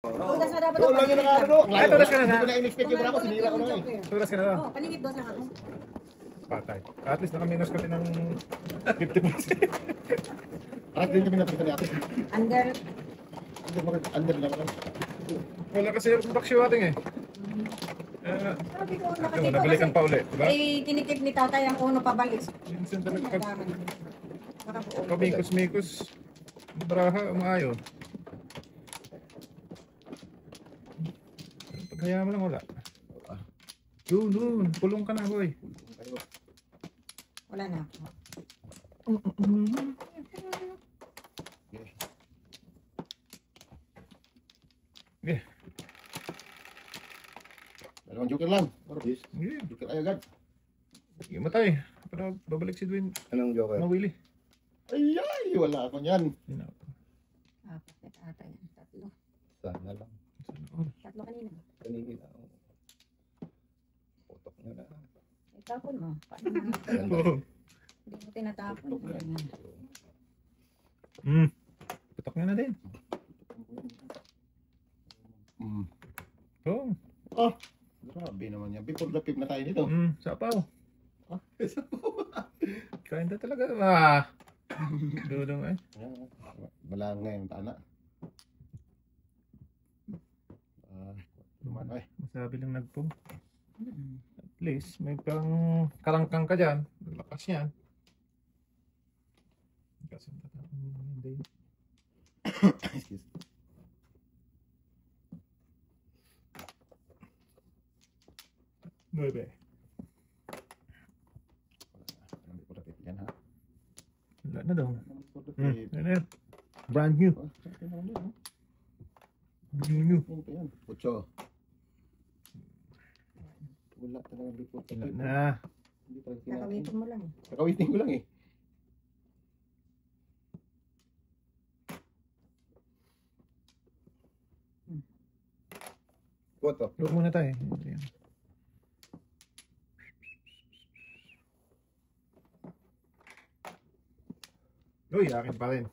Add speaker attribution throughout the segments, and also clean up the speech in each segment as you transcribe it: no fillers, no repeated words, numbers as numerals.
Speaker 1: Tulas na dapat
Speaker 2: Doon lang yung nakano.
Speaker 3: Ay, tulas ka na na.
Speaker 2: Hindi ko na-expect yung ako. Sinira ko na eh.
Speaker 3: Tulas ka na lang.
Speaker 1: Oo, paligid doon sa ako.
Speaker 3: Patay. At least naka-minus kami ng 50%.
Speaker 2: Parang din kami napita ni ate.
Speaker 1: Under.
Speaker 2: Under lang ako.
Speaker 3: Wala kasi yung bakshiwating eh.
Speaker 1: Sabi ko,
Speaker 3: Nabalikan pa ulit, diba?
Speaker 1: ay kinikip ni tatay ang uno pabalik.
Speaker 3: Minsan talaga pag
Speaker 1: Makabuo.
Speaker 3: pamikos-mikos, braha, umaayon. Pag hayaan mo lang wala. Yun, pulong ka na, boy.
Speaker 1: Wala na.
Speaker 3: Okay.
Speaker 2: Dalawang joker lang.
Speaker 3: Okay.
Speaker 2: Joker ay agad.
Speaker 3: Sige, matay. Para babalik si Dwayne.
Speaker 2: Anong joker?
Speaker 3: Mawili.
Speaker 2: Ay, wala ako niyan.
Speaker 3: Yun na.
Speaker 1: Apat na tatay. Tatlo.
Speaker 2: Sana lang.
Speaker 1: Tatlo kanina.
Speaker 2: Kanina. Putok na na.
Speaker 1: Itapon mo. Paano na?
Speaker 3: Oo.
Speaker 1: Hindi mo tinatapon.
Speaker 3: Putok nga na din. Oo.
Speaker 2: Oh, grabe naman yan. Before the pip na tayo nito.
Speaker 3: Sapaw.
Speaker 2: Ah,
Speaker 3: Kain na talaga. Dudong eh.
Speaker 2: Malang ngayon, tana. Lumano eh.
Speaker 3: Masabi lang nagpong. At least, may karangkang ka dyan. Lakas yan. Kasi hindi.
Speaker 2: Excuse.
Speaker 3: Nuebe.
Speaker 2: Before the pip yan ha.
Speaker 3: Wala na daw.
Speaker 2: Before the pip.
Speaker 3: Ano yan? Brand new. Brand new.
Speaker 2: Yan. Pucho. Wala talaga before the
Speaker 3: Wala
Speaker 2: pip.
Speaker 3: na.
Speaker 2: Hindi talaga kinain.
Speaker 1: Nakawitin mo lang.
Speaker 2: Nakawitin ko lang eh. Koto.
Speaker 3: Look muna tayo. Ayan. Uy, akin pa rin.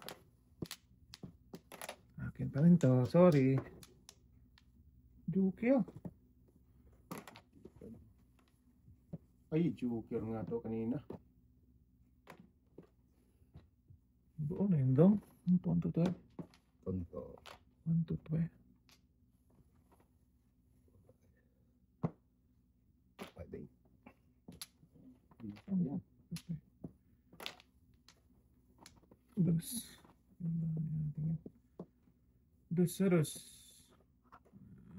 Speaker 3: Akin pa rin to. Sorry. Juki oh.
Speaker 2: Ay, joker nga to kanina.
Speaker 3: Buo na yun dong. 1 to 12.
Speaker 2: Tonto.
Speaker 3: 1 to 12.
Speaker 2: Pwede.
Speaker 3: Ayan. Okay. Dos. Dos ceros.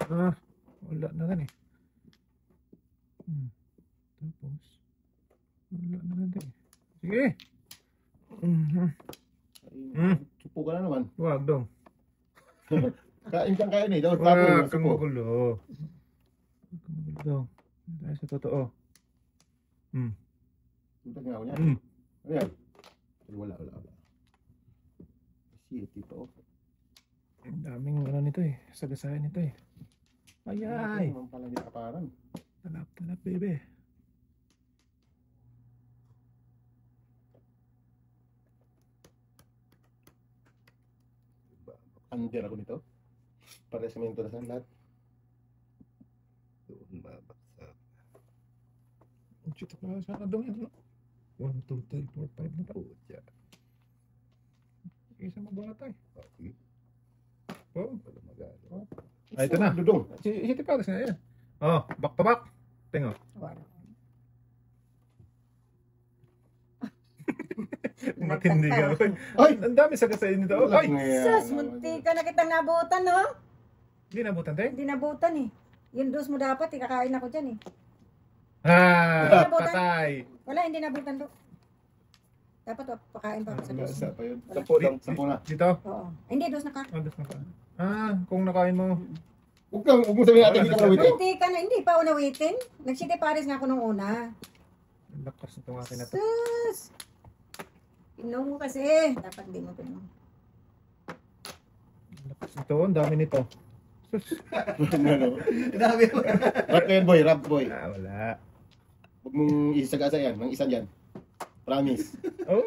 Speaker 3: Wala na rin eh. Tapos, wala na rin eh. Sige.
Speaker 2: Supo ka na naman.
Speaker 3: Wag dong.
Speaker 2: Kain kang kain eh. Dapat
Speaker 3: Wag
Speaker 2: tapon.
Speaker 3: kang
Speaker 2: Supo.
Speaker 3: magulo. Wag kang magulo dong. Dahil sa totoo.
Speaker 2: Punta nga ako niya. Ano yan? Wala. City to.
Speaker 3: Ang daming ano nito eh. Sagasayan nito eh. Ayay.
Speaker 2: Naman pala di kaparan.
Speaker 3: Talap, baby.
Speaker 2: Under ako nito. Para sa mentor sa lahat. Doon babaksak.
Speaker 3: Ang chito pala sana dong yan. 1, 2, 3, 4, 5 na pa.
Speaker 2: Pucha.
Speaker 3: Isa magbata eh.
Speaker 2: Okay.
Speaker 3: Oh.
Speaker 2: Wala magalo.
Speaker 3: Ay, ito na.
Speaker 2: Dudong.
Speaker 3: Si Tipares na yan. Oh, back to back. Tingo.
Speaker 1: Wala.
Speaker 3: Matindi ka.
Speaker 2: Ay!
Speaker 3: Ang dami sagasayan nito. Ay!
Speaker 1: Sus, munti ka na kitang nabutan, no?
Speaker 3: Hindi nabutan tayo?
Speaker 1: Hindi nabutan eh. Yung dos mo dapat, ikakain ako dyan eh.
Speaker 3: Patay.
Speaker 1: Wala, hindi nabutan do. Dapat pakain pa ako sa dos.
Speaker 2: Sa pa yun.
Speaker 1: Wala.
Speaker 2: Sampo na.
Speaker 3: Dito?
Speaker 1: Oo. Hindi, dos na ka.
Speaker 3: Dos na pa. Kung nakain mo.
Speaker 2: Huwag mo sabihin natin hindi ka malawitin.
Speaker 1: Munti ka na, hindi pa ako nawitin. Nagsiti pares nga ako nung una.
Speaker 3: Ang lakas nitong akin na to.
Speaker 1: Sus! Pinom mo kasi. Dapat hindi mo pinom.
Speaker 3: Ang lakas nito. Ang dami nito. Sus.
Speaker 2: Dami mo. Rap ka yan boy, rap boy.
Speaker 3: Wala.
Speaker 2: Huwag mong isagasa yan, ng isan yan. Promise.
Speaker 3: Oh!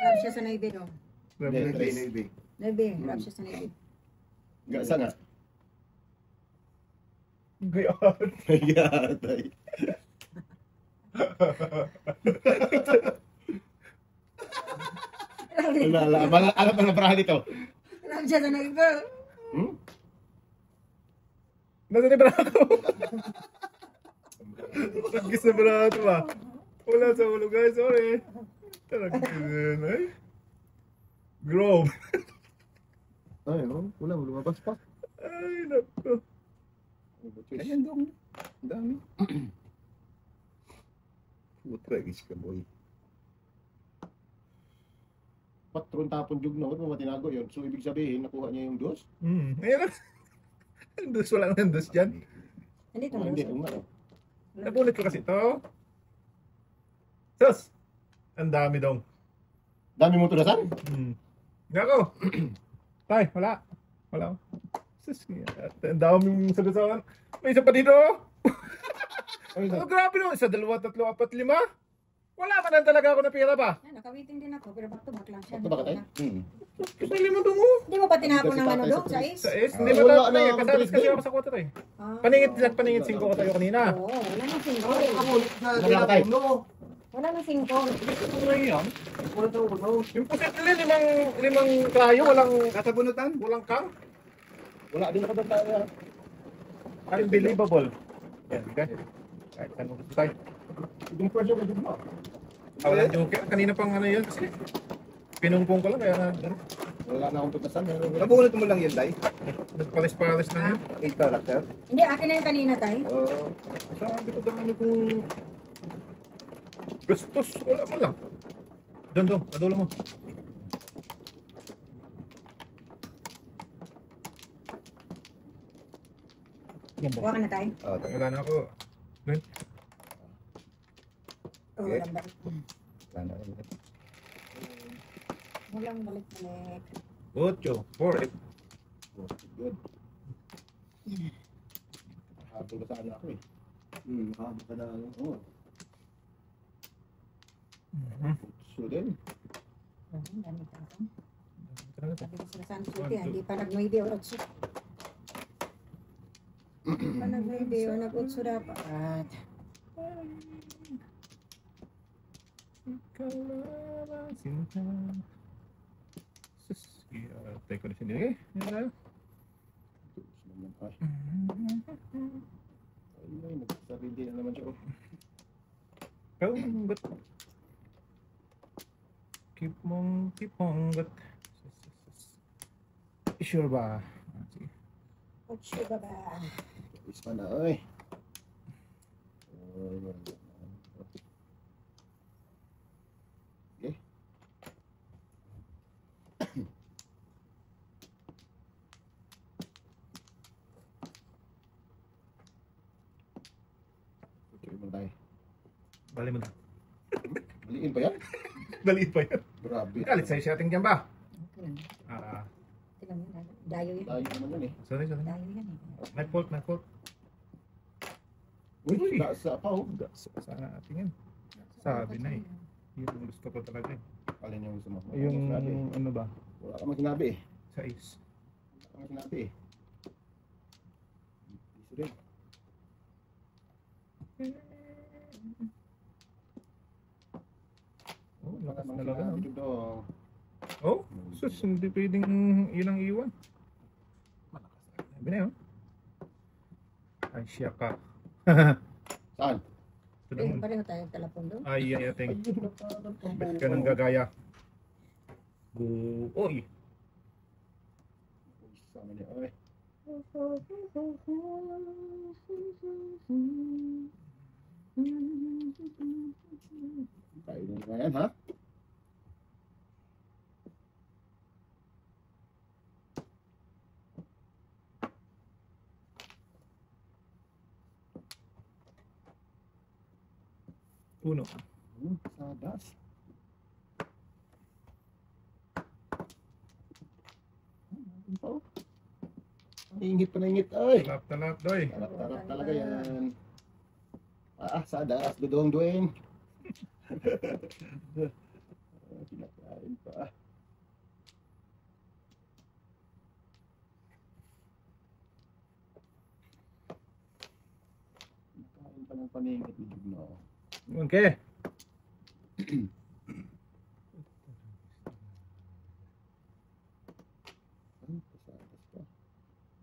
Speaker 1: Grab siya sa Navy, no?
Speaker 2: Hindi, try Navy.
Speaker 1: Navy, grab siya sa Navy.
Speaker 2: Gasa nga.
Speaker 3: Gayaan.
Speaker 2: Kaya, tay. Alam pa na parahan ito.
Speaker 1: Nandiyan na nag
Speaker 2: Hmm?
Speaker 3: Nasa ni Brato. Pagkis na Brato ba? Wala sa ulo guys, sorry. Talagang yun ay. Grove.
Speaker 2: Ay, no? Wala, lumabas pa.
Speaker 3: Ay, naku.
Speaker 2: Ayan dong. Ang dami. Utragis ka, boy. Patron tapon jug na, huwag mo matinago yun. So, ibig sabihin, nakuha niya yung dos?
Speaker 3: Ayan lang. Dos, wala nang dos dyan.
Speaker 1: Nandito
Speaker 2: Oh,
Speaker 1: na.
Speaker 2: hindi, nga.
Speaker 3: Nabulit ko kasi ito. Sus! Ang dami dong.
Speaker 2: Dami mo tunasan?
Speaker 3: Nako! Tay, wala. Wala. Sus, ang daming salusawan. May isa pa dito. Oh, grabe no. Isa, dalawa, tatlo, apat, lima. Wala man lang talaga ako na pera pa.
Speaker 1: Yan, nakawiting din ako, pero back to back lang siya.
Speaker 2: Ito ba ka tayo?
Speaker 3: Kasi lima dong oh.
Speaker 1: Hindi mo ba tinapon ng ano
Speaker 2: Kasi
Speaker 1: doon, sa is?
Speaker 3: Sa S, hindi
Speaker 2: Ah,
Speaker 3: ba
Speaker 2: wala
Speaker 3: tayo
Speaker 2: na
Speaker 3: tayo?
Speaker 2: akong
Speaker 3: Kasalas kasi
Speaker 2: trade
Speaker 3: ako sa kwarto tayo.
Speaker 1: Ah.
Speaker 3: Paningit 5 ko tayo kanina.
Speaker 1: Oo, wala nang singko.
Speaker 2: Wala ka tayo?
Speaker 1: Wala nang singko.
Speaker 3: Ano yun? Yung posible, limang krayo, walang katabunutan, walang kang.
Speaker 2: Wala din ako doon tayo.
Speaker 3: Unbelievable. Yan, okay. Kahit saan mo gusto tayo.
Speaker 2: Yung presyo ko dito mo.
Speaker 3: Walang joker. Kanina pang ano yun kasi pinungpong ko lang kaya
Speaker 2: Wala na akong tunasan.
Speaker 4: Nabunot mo lang yun, Day?
Speaker 3: nagpalis-palis na yun.
Speaker 4: 8 character?
Speaker 1: Hindi, akin na yung kanina tayo.
Speaker 3: Sabi ko daw ano kung gastos, wala mo lang. Doon, adulo mo. Yan
Speaker 1: Huwag
Speaker 3: ba?
Speaker 1: ka na tayo.
Speaker 3: Wala na ako. Doon.
Speaker 1: Oo,
Speaker 4: Okay.
Speaker 1: walang balik.
Speaker 4: Wala na.
Speaker 1: Walang balik-balik.
Speaker 3: 8, 4,
Speaker 2: Good. Habol ka sana ako eh. Habol ka na. Oo. So din.
Speaker 1: Ang dami tayo.
Speaker 3: Talaga.
Speaker 1: Sabi ko sila sa Suti, hindi pa nag-9 o 8. Hindi pa nag-9 o nag-8 dapat.
Speaker 3: Ikaw lang sinta. Sus, tayo ko na sini. Okay, yan tayo.
Speaker 2: Ay, nagsarili na naman siya. Oh.
Speaker 3: Oh, but keep mong but sure ba? Sige.
Speaker 1: 8 ba ba?
Speaker 2: Isa na, ay. Okay. Okay, mo tayo.
Speaker 3: Bali mo na.
Speaker 2: Baliin pa yan?
Speaker 3: Bali pa yan.
Speaker 2: Grabe.
Speaker 3: Kalit sa'yo siya ating dyan ba?
Speaker 1: Okay lang.
Speaker 3: Ah,
Speaker 1: Okay lang yun. Dayo yun.
Speaker 2: Tayo naman yun eh.
Speaker 3: sorry.
Speaker 1: Dayo yan eh.
Speaker 3: My fault.
Speaker 2: Uy,
Speaker 3: Uy.
Speaker 2: sa pa oh.
Speaker 3: Sana ating yan. Sabi na eh. Yung gusto ko talaga eh.
Speaker 2: Alin yung gusto mo?
Speaker 3: Yung
Speaker 2: Sinabi.
Speaker 3: ano ba?
Speaker 2: Wala ka mang sinabi eh.
Speaker 3: Sa is.
Speaker 2: Wala ka mang sinabi eh. Iso rin.
Speaker 3: Oh,
Speaker 2: Wala ka
Speaker 3: lakas
Speaker 2: mang
Speaker 3: na lang.
Speaker 2: sinabi dong.
Speaker 3: Oh, sus, hindi pwedeng yun ang iwan. Sabi na yun. Ay, siya ka.
Speaker 2: Saan?
Speaker 3: Ito
Speaker 1: Eh,
Speaker 3: naman.
Speaker 1: pareho tayo telefon doon.
Speaker 3: Ay, ating. Ba't ka nang gagaya? Oy.
Speaker 2: Sama niya. Ay. Kainin mo yan, ha?
Speaker 3: Uno.
Speaker 2: Sadas. Ingit pa na ingit. Ay!
Speaker 3: Talap, doy.
Speaker 2: Tarap talaga yan. Sadas. Dudong duwing. Kinakain pa. Anong paningit ni Jugno?
Speaker 3: Okay.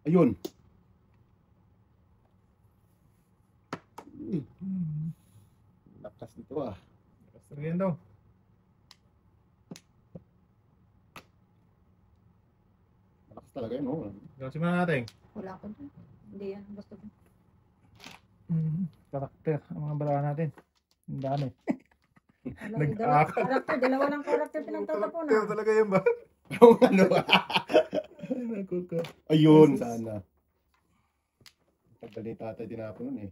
Speaker 2: Ayun. Lakas nito ah.
Speaker 3: Basta yan daw.
Speaker 2: Malakas talaga yun, oh.
Speaker 3: Gawin muna natin.
Speaker 1: Wala ko dun. Hindi yan. Basta dun.
Speaker 3: Karakter ang mga barahan natin. Ang dami.
Speaker 1: Wala,
Speaker 3: Nag-aakal.
Speaker 1: karakter. Dalawa ng karakter pinagtatapunan.
Speaker 3: Karakter talaga yan ba?
Speaker 2: Yung ano
Speaker 3: Naku ka.
Speaker 2: Ayun, sana. Tagal ni tatay tinapon nun eh.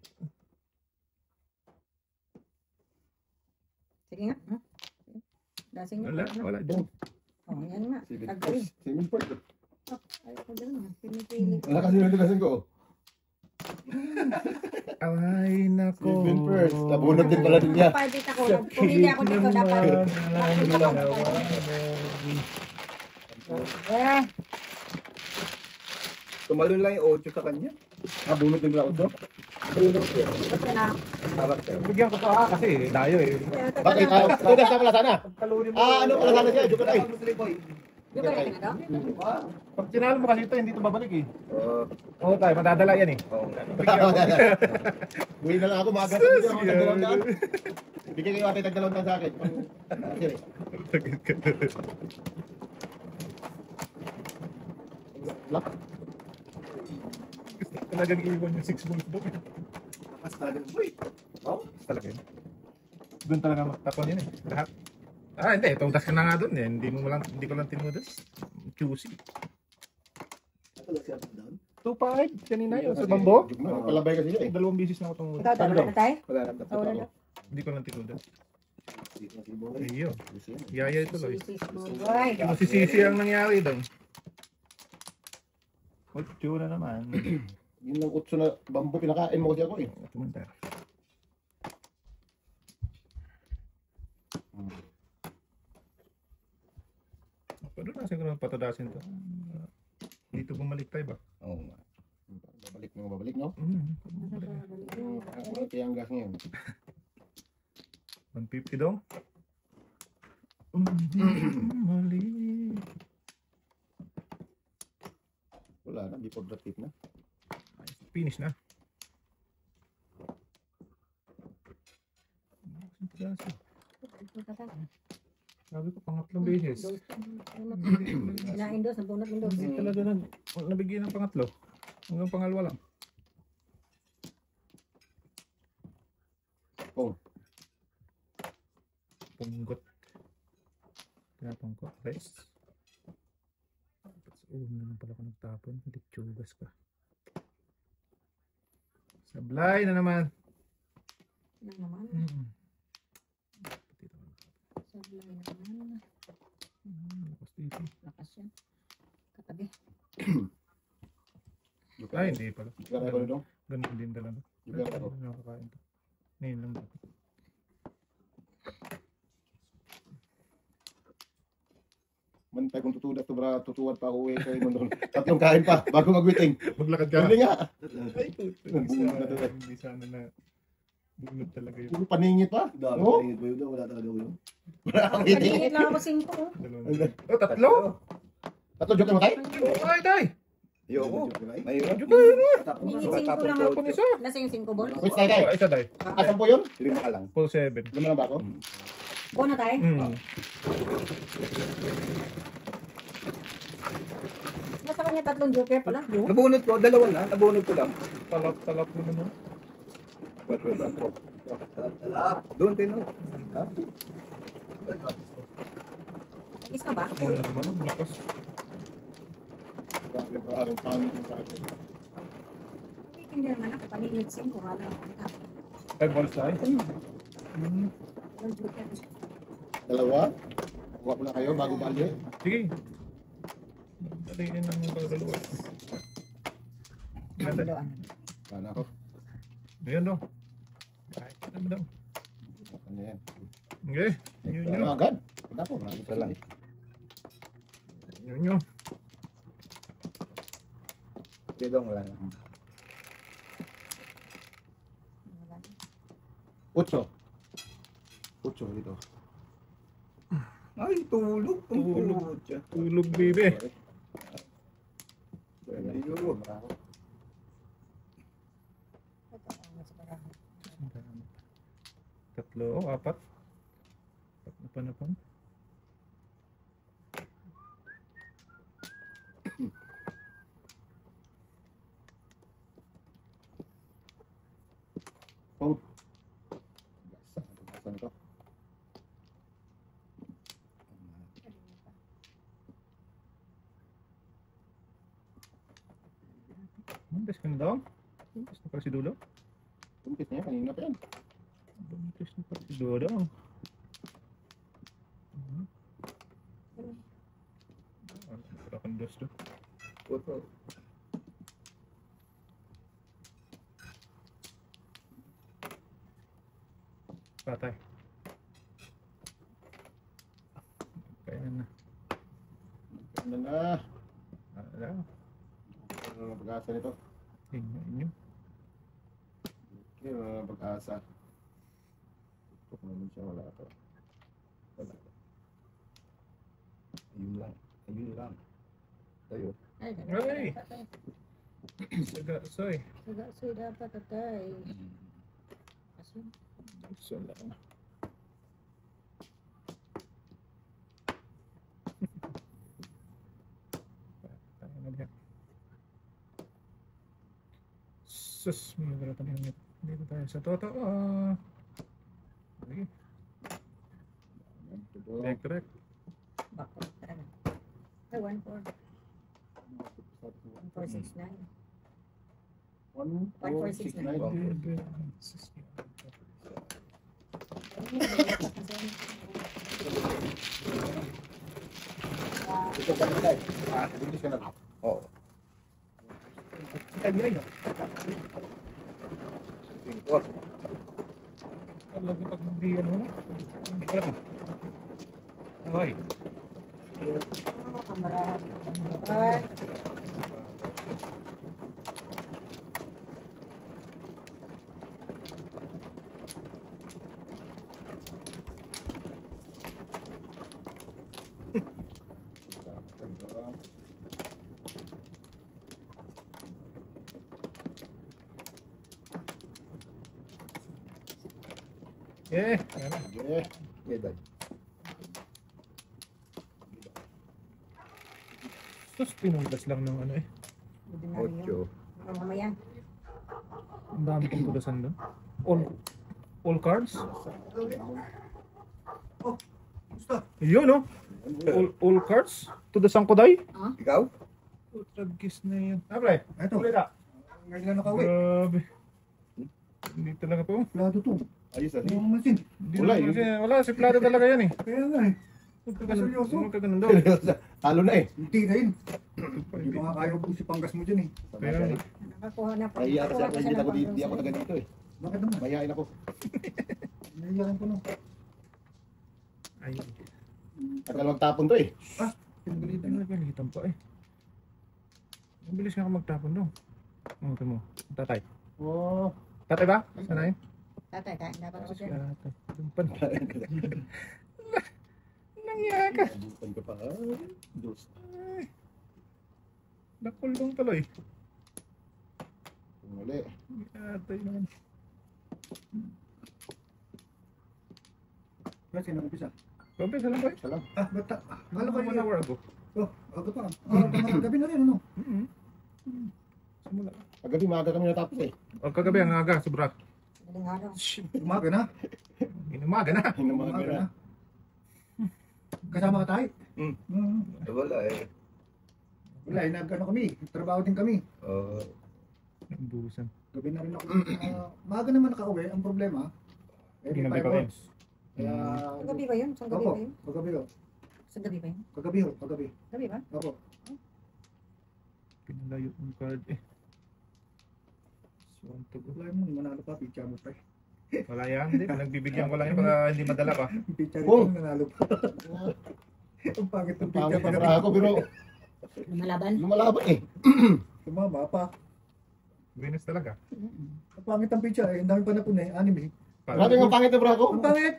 Speaker 1: Sige nga. Ha? Lasing nga.
Speaker 3: Wala, wala dyan.
Speaker 1: Oh, yan nga.
Speaker 2: Civil
Speaker 1: Nagkaroon.
Speaker 2: Force. Civil Force.
Speaker 1: Ayoko dun. Pinipili.
Speaker 2: Wala kasi yung dugasan ko.
Speaker 3: Ay, nako.
Speaker 2: Civil Force. Nabunod din pala din niya.
Speaker 1: Pwede ako. Pumili ako dito. Dapat. Eh.
Speaker 4: Tumalon lang yung 8 sa kanya.
Speaker 2: Nabunod din pala ako.
Speaker 1: Basta na.
Speaker 4: Karakter.
Speaker 3: Bigyan ko pa kasi dayo eh.
Speaker 2: Bakit? Tugas na pala sana.
Speaker 3: Pagkalunin mo.
Speaker 2: Ano pala sana siya? Joke tayo.
Speaker 1: Di ba rin na daw?
Speaker 3: Pag sinalo mo kasi ito, hindi ito babalik eh. Oo tayo, madadala yan eh.
Speaker 2: Uwi na lang ako, maaga sa video ako tag-dalawang daan. Bigyan kayo ate tag-dalawang daan sa akin. Sige. Lock.
Speaker 3: Gusto talagang iwan yung 6 balls doon.
Speaker 4: Mas talaga. Uy! Wow!
Speaker 3: Talaga yun. Doon talaga magtapon yun eh. Lahat. Hindi. Tudas ka na nga doon eh. Hindi ko lang tinudas. QC.
Speaker 4: Ano siya down?
Speaker 3: 2.5 kanina yun sa bambo.
Speaker 2: Palabay kasi siya eh.
Speaker 3: 2 bisis na ako tumudas.
Speaker 1: Ikaw, dalawa na tayo?
Speaker 4: Wala nang
Speaker 1: Oh, wala na.
Speaker 3: Hindi ko lang tinudas.
Speaker 4: Dito na si Boy.
Speaker 3: Iyo. Yaya ito lang.
Speaker 1: Sis, boy.
Speaker 3: Masisisi ang nangyari doon. Ocho na naman.
Speaker 2: Yun lang utso na bambo pinakain mo kasi ako eh.
Speaker 3: Tumanda. Paano na siguro patadasin to? Dito bumalik tayo ba?
Speaker 4: Oo nga.
Speaker 2: Babalik no? Kaya ang gas ngayon.
Speaker 3: 150 daw? Mali.
Speaker 2: Wala na, before the tip na.
Speaker 3: Finish na. Sabi ko pangatlong beses.
Speaker 1: Kinain dos, nabunot yung dos.
Speaker 3: Hindi talaga nabigyan ng pangatlo. Hanggang pangalawa lang.
Speaker 2: Oh.
Speaker 3: Punggot. Tinapang ko. Guys. Na lang pala ako nagtapon. Ditsugas ka. Sablay na naman.
Speaker 1: Na naman. Sablay na naman.
Speaker 3: Lakas dito.
Speaker 1: Lakas yan. Katabi.
Speaker 3: Ay, hindi pala.
Speaker 2: Gagawin ko dong.
Speaker 3: Ganun din talaga.
Speaker 2: Gagawin ko.
Speaker 3: Nakakain to. Ngayon lang dapat.
Speaker 2: Mantay kung tutuwad pa ako uwi ko yung doon. Tatlong kain pa bago mag-waiting.
Speaker 3: Maglakad ka.
Speaker 2: Hindi nga.
Speaker 3: Ay, hindi sana na bunod talaga yun.
Speaker 2: Puro paningit pa.
Speaker 4: Dami
Speaker 2: Oo.
Speaker 4: tingin ko yun. Wala talaga yun.
Speaker 2: Wala akong waiting.
Speaker 1: Patingit lang ako 5.
Speaker 3: Dalawang. Oh, tatlo?
Speaker 2: Tatlo joke mo tayo?
Speaker 3: Ay, tay!
Speaker 4: Ayoko. May tapos
Speaker 1: Tingit
Speaker 4: na
Speaker 1: 5
Speaker 4: tapos
Speaker 1: lang
Speaker 4: na.
Speaker 1: ako.
Speaker 3: Tapon isa.
Speaker 1: Nasa yung 5 ball?
Speaker 2: Wait tayo tayo.
Speaker 3: Oh, isa tay.
Speaker 2: Asan po yun?
Speaker 4: 5 ka lang.
Speaker 3: Full 7.
Speaker 2: Lima lang ba ako?
Speaker 1: Buo na tayo? Nasa kanya 3 joker pala.
Speaker 4: Nabunod ko. 2 lang. Nabunod ko lang.
Speaker 3: Talap mo naman.
Speaker 4: Doon tayo. Ha?
Speaker 1: Is ka ba?
Speaker 3: Ano naman, lakas.
Speaker 2: Grabe, parang pangit yung sa akin.
Speaker 1: Hindi naman ako. Patingit 5. Wala.
Speaker 3: 5 balls tayo.
Speaker 2: Dalawa. Kuha ko na kayo bago bali.
Speaker 3: Sige. Daliin ang pagdalawa.
Speaker 2: Sana ako.
Speaker 3: Ayan daw. Kahit ano daw.
Speaker 2: Ano yan?
Speaker 3: Okay. Yun
Speaker 2: Ano
Speaker 3: yun.
Speaker 2: agad? Wala po.
Speaker 4: Isa lang.
Speaker 3: Yun yun.
Speaker 4: Sige dong. Wala na.
Speaker 2: 8. 8 dito.
Speaker 4: Ay, tulog.
Speaker 3: Tulog. Tulog, baby.
Speaker 4: Ayun.
Speaker 3: Tatlo, apat. Apat na pan.
Speaker 2: Oh. Saan ito?
Speaker 3: Buntis ka na daw? Buntis na pala si Dulo?
Speaker 2: Tumpis niya, kanina pa yan.
Speaker 3: Buntis na pala si Dulo. Wala kang dos to. Patay. Kaya na.
Speaker 2: Ano na?
Speaker 3: Wala.
Speaker 2: Ano na pag-asa nito?
Speaker 3: Inyo.
Speaker 2: Ano na pag-asa? Tutok naman siya, wala ito. Wala.
Speaker 4: Ayun lang. Ayun lang. Tayo.
Speaker 1: Ay,
Speaker 3: Ay! Saga, soy.
Speaker 1: Soy dapat tatay. Asin.
Speaker 3: So lang. Tayo na diyan. Sus, may nagala tayo ng dito tayo sa toto. Okay, correct.
Speaker 1: Bako talaga. Ay, 1-4. 1-4-6-9.
Speaker 2: 1-4-6-9.
Speaker 4: Ito pa rin tayo.
Speaker 2: Tumpis ka na.
Speaker 4: Oo.
Speaker 3: Ay, ay,
Speaker 4: Tingkot.
Speaker 3: lagi pag hindi ano na. Hindi ka lang. Okay.
Speaker 1: Kamarad. Ay,
Speaker 3: Eh,
Speaker 2: Sige.
Speaker 4: Okay, tayo.
Speaker 3: sus, pinuldas lang ng ano eh.
Speaker 1: hindi na rin yun.
Speaker 4: 8.
Speaker 1: Mamaya.
Speaker 3: Ang dami kong pulasan doon. All cards? Yun no? All cards? To the Sangkoday?
Speaker 4: Ikaw?
Speaker 3: Tragis na yan. Ah, pre.
Speaker 4: Ito.
Speaker 3: Ulit ah.
Speaker 4: Ngayon na nakauwi.
Speaker 3: Grabe. Hindi talaga to.
Speaker 4: Plado to.
Speaker 2: Ayos na.
Speaker 4: Ano naman sin?
Speaker 3: Hindi
Speaker 2: Wala,
Speaker 3: naman kasi, wala, si Plata talaga yan eh.
Speaker 4: Kaya nga eh. Seryoso?
Speaker 3: Huwag ka ganun doon.
Speaker 2: Halo na eh.
Speaker 4: Hindi na yun. Hindi ko nga kaya kung si Panggas mo dyan eh.
Speaker 3: Kaya nga.
Speaker 1: Nakakuha na po.
Speaker 2: Mahiya kasi ako,
Speaker 1: Nakakuha
Speaker 2: hindi
Speaker 1: na
Speaker 2: ako
Speaker 1: po
Speaker 2: hindi
Speaker 1: ng
Speaker 2: ako taga dito eh.
Speaker 4: Bakit naman?
Speaker 2: Mahihain ako.
Speaker 4: Naiyakan ko no.
Speaker 3: Ay,
Speaker 2: Tagal magtapon to eh.
Speaker 4: Pinagalitan na.
Speaker 3: nagalitan pa eh. Ang bilis nga ako magtapon doon. Ito mo. Tatay.
Speaker 2: Oh.
Speaker 3: Tatay ba? Sana yun?
Speaker 1: Tatay, kain dapat ako dyan.
Speaker 3: Tatay. Dumpan. Nangya ka.
Speaker 2: Bukan ka pa. Diyos.
Speaker 3: Ay. Nakulong tuloy.
Speaker 2: Muli.
Speaker 3: Tatay naman.
Speaker 4: Kasi nakumpisa.
Speaker 3: Kompres lang ba eh?
Speaker 2: Isa lang.
Speaker 4: Ah, bata. Akala ko
Speaker 3: 1
Speaker 4: yun.
Speaker 3: hour ago.
Speaker 4: Oh, aga pa. Gabi na rin ano.
Speaker 3: Simula.
Speaker 2: Kagabi maaga kami natapos eh.
Speaker 3: O kagabi ang aga, sobra.
Speaker 1: Galing araw.
Speaker 4: Umaga na.
Speaker 3: Inumaga na.
Speaker 2: Hinamaga na.
Speaker 4: Kasama ka tayo?
Speaker 5: Wala eh.
Speaker 4: Wala, nag-ano kami. Trabaho din kami.
Speaker 3: Busan.
Speaker 4: Gabi na rin ako. Maaga naman nakauwi. Ang problema,
Speaker 3: Hindi na
Speaker 4: may
Speaker 3: pa rin.
Speaker 4: hours. Kaya,
Speaker 1: Gabi ba yun? Saan gabi
Speaker 4: opo,
Speaker 1: ba yun?
Speaker 4: kagabi ho.
Speaker 1: Saan gabi ba yun?
Speaker 4: Kagabi ho, kagabi.
Speaker 1: Gabi ba?
Speaker 4: Opo.
Speaker 3: Pinalayo ng card eh. So, ang tugo.
Speaker 4: Wala mo, manalo pa, pizza mo pa eh.
Speaker 3: Wala yan. Hindi. Pinagbibigyan ko lang yan para hindi madala pa.
Speaker 4: Pizza
Speaker 2: Oh.
Speaker 4: rin nanalo pa. Ang pangit ng pizza
Speaker 2: Pangit
Speaker 4: pa
Speaker 2: na ako pero
Speaker 1: Lumalaban?
Speaker 2: lumalaban eh.
Speaker 4: Tumama pa.
Speaker 3: Venus talaga.
Speaker 4: Ang pangit ng pizza eh. Ang dami pa na po eh. Anime.
Speaker 2: Grabe nga pangit na bro ako.
Speaker 4: Ang pangit!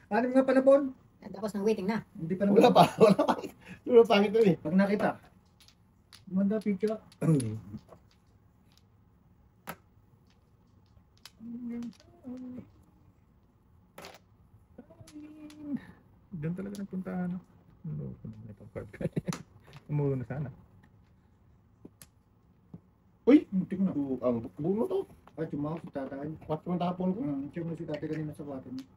Speaker 4: Anim nga panapon.
Speaker 1: Tapos nang waiting na.
Speaker 4: Hindi pa
Speaker 2: Wala
Speaker 4: naman.
Speaker 2: pa, wala pa. Wala pangit na eh.
Speaker 4: Pag nakita. Manda picture.
Speaker 3: Doon talaga nagpuntahan. Ano ko naman ipag-park. Umuro na sana.
Speaker 2: Uy,
Speaker 4: Tingnan.
Speaker 2: ang buno to.
Speaker 4: Ay, tumawag si tatay.
Speaker 2: 4 ng tapon ko.
Speaker 4: Tingnan si tatay kanina sa water niya.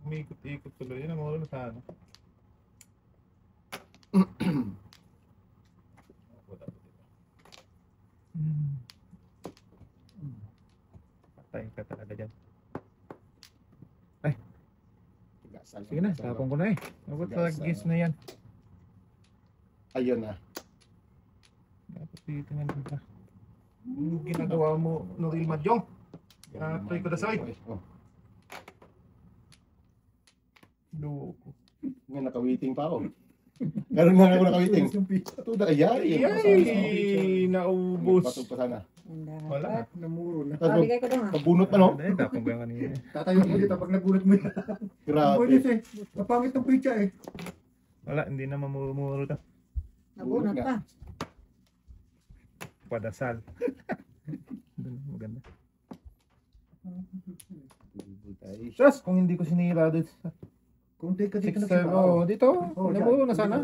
Speaker 3: Umikot-ikot tuloy. Yun, umuro na sana. Patay ka talaga dyan. Sige na, tapon ko na eh. Dapat tagis na yan.
Speaker 2: Ayun na.
Speaker 3: Dapat titingnan ko pa. Yung ginagawa mo, Noril Madyong. Try ko na sa'yo.
Speaker 2: Oh,
Speaker 3: Loko.
Speaker 2: nga nakawiting pa ako. Meron nga ako nakawiting. Ito na, ayay.
Speaker 3: Yay! Naubos.
Speaker 2: Patog pa sana.
Speaker 3: Wala na.
Speaker 4: Namuro na.
Speaker 2: Tapos
Speaker 1: Bigay ko doon ha.
Speaker 2: pagbunot pa no?
Speaker 3: Dahil tapon ko yung kanina.
Speaker 4: Tatayo mo dito pag nagulat mo yan.
Speaker 2: Grabe.
Speaker 4: Pwede eh. Napangit ng picture eh.
Speaker 3: Wala, hindi na mamumuro to.
Speaker 1: Nabunot pa.
Speaker 3: Padasal. Maganda. Just, kung hindi ko sinira dito.
Speaker 4: Kung di ka dito
Speaker 3: 6-7. Oh, dito. Namuro na sana.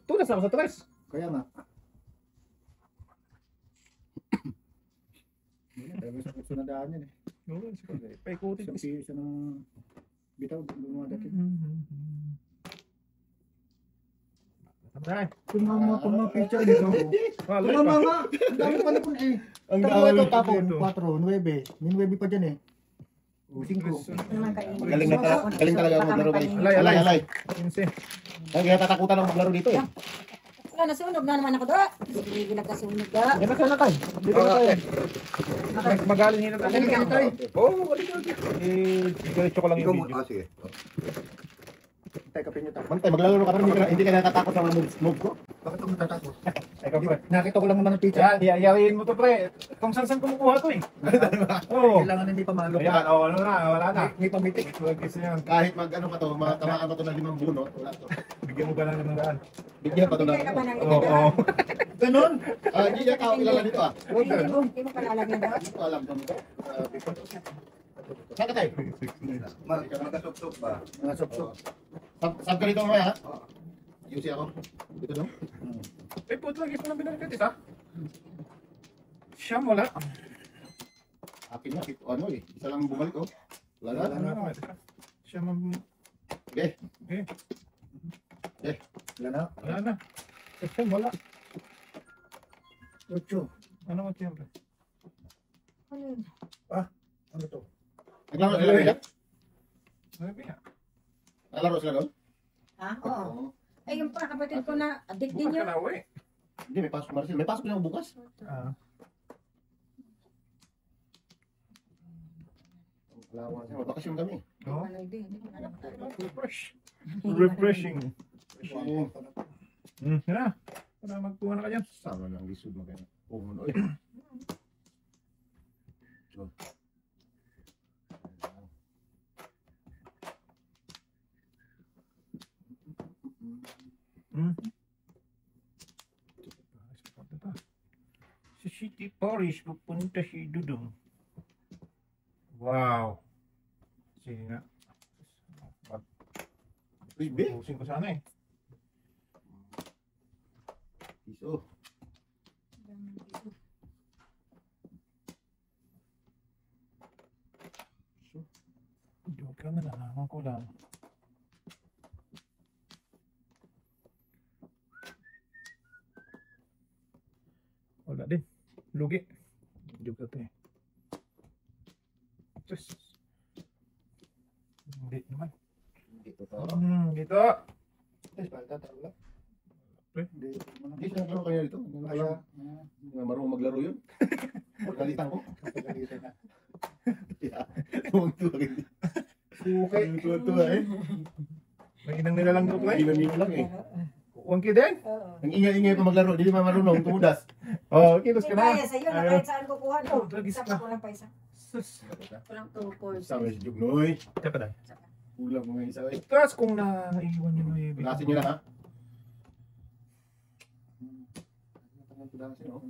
Speaker 3: Tulas ako sa tres.
Speaker 4: Kaya nga. Hindi, talaga sa puso na daan yan eh.
Speaker 3: Oo, siguro. Paikutin.
Speaker 4: Isang piso ng bitaw, gumawa dati.
Speaker 3: Sabay.
Speaker 4: Tumama pa mga picture dito.
Speaker 3: Wala
Speaker 4: Tumama
Speaker 3: pa.
Speaker 4: nga! Ang dami pa na po eh.
Speaker 2: Ang
Speaker 4: Tama ito
Speaker 2: dami.
Speaker 4: tapon,
Speaker 3: dito.
Speaker 4: 4, 9. May 9 pa dyan eh. O, 5.
Speaker 1: Ano naman kainin?
Speaker 2: Galing na galing talaga ako maglaro guys.
Speaker 3: Alay,
Speaker 2: Alay, alay.
Speaker 3: 15.
Speaker 2: Kaya tatakutan ako maglaro dito eh.
Speaker 1: Wala, nasunog na naman ako doon. Hindi nagkasunog ka.
Speaker 3: Yan na sana tayo. Dito na tayo. Magaling nila tayo.
Speaker 4: Magaling ka tayo.
Speaker 3: Oo, galing ka. Diretso ko lang
Speaker 5: Ikaw
Speaker 3: yung
Speaker 5: mo.
Speaker 3: video.
Speaker 5: Ah, sige.
Speaker 4: Tay, kapin nyo tayo.
Speaker 2: Bantay, maglaro ka pero hindi ka natatakot sa mga moves ko.
Speaker 4: Bakit ako natatakot?
Speaker 3: Ikaw, pre.
Speaker 4: Nakita ko lang naman ang picture.
Speaker 3: Yan, yayarin mo to, pre. Kung saan kumukuha to eh. Oo.
Speaker 4: Kailangan hindi pa malo.
Speaker 3: Ayan, ano na, wala na.
Speaker 4: May pamitik.
Speaker 3: Lagis na yan.
Speaker 2: Kahit mag ano pa to, matamaan pa to ng 5 bunot, wala to.
Speaker 3: Bigyan mo ka lang ng daan.
Speaker 2: Bigyan pa to
Speaker 1: Bigay ka ba
Speaker 2: ng.
Speaker 1: ng
Speaker 3: Oo.
Speaker 1: itadaan?
Speaker 4: Ganon!
Speaker 2: Hindi niya tao kilala dito ah.
Speaker 1: Hindi mo pala alam yan doon.
Speaker 2: Hindi ko alam kung ito. Saan ka tayo?
Speaker 5: Magkasup-sup ba?
Speaker 4: Mga sop-sop.
Speaker 2: Saan ka dito mamaya ha? Yusi ako. Dito no?
Speaker 3: Eh, puto lagi po ng binalikat isa. Siya wala.
Speaker 2: Akin na, ano eh. Isa lang bumalik oh. Wala na.
Speaker 3: Wala na. Siya
Speaker 2: Okay.
Speaker 4: Wala na.
Speaker 3: Wala na. Siya wala.
Speaker 4: 8.
Speaker 3: Ano ang tiyempo?
Speaker 1: Ano yun?
Speaker 4: Ano to?
Speaker 2: Naglaro sila ba?
Speaker 3: Sabi niya.
Speaker 2: Naglaro sila doon?
Speaker 1: Ha? Oo. Eh, yung pa, kapatid ko na, addict din
Speaker 3: Bukas ka
Speaker 1: yun.
Speaker 3: na uwi.
Speaker 2: Hindi, may pasok Marcel. May pasok na ako bukas.
Speaker 3: Ah.
Speaker 2: Bakasyon kami.
Speaker 3: Oo.
Speaker 1: Ano din, hindi ko na alam.
Speaker 3: Refresh. Refreshing.
Speaker 2: Oo.
Speaker 3: Yan na. Para magkuha na ka dyan.
Speaker 2: Sama ng lisod mo kaya. Oo, no.
Speaker 3: Sa City Parish, pupunta si Dudong. Wow. Sige nga.
Speaker 2: Bibi.
Speaker 3: Ubusin ko sana eh.
Speaker 2: Piso.
Speaker 3: Joke lang, nalaman ko lang. Wala din. Lugi. Joke ito eh. Just. Hindi naman.
Speaker 2: Dito to.
Speaker 3: Dito.
Speaker 4: Yes, bata talaga. Hindi.
Speaker 2: Hindi siya naglaro kanya dito.
Speaker 4: Kaya,
Speaker 2: Hindi nga marunong maglaro yun. Pagkalitan ko.
Speaker 4: kapagalitan na.
Speaker 2: Huwag tuwa kayo.
Speaker 4: Okay.
Speaker 2: Tuwa-tuwa eh.
Speaker 3: May inang nilalang ko pre.
Speaker 2: Ginamino lang eh.
Speaker 3: Wangki din.
Speaker 1: Oo.
Speaker 2: Ang ingay-ingay pa maglaro. Hindi naman marunong. Tumudas.
Speaker 3: Oh, kilos ka
Speaker 1: May
Speaker 3: na.
Speaker 1: bayad sa'yo, na kahit saan kukuha doon.
Speaker 3: Lagis
Speaker 1: Isa
Speaker 3: ka.
Speaker 1: pa ko lang pa isa.
Speaker 3: Sus.
Speaker 1: Walang 2, 4,
Speaker 2: Sa may jugnoy.
Speaker 3: Teka na.
Speaker 2: Kulang mga isa eh.
Speaker 3: Tapos kung naiwan nyo na yung
Speaker 2: Lasin nyo lang ha. Lasin oh.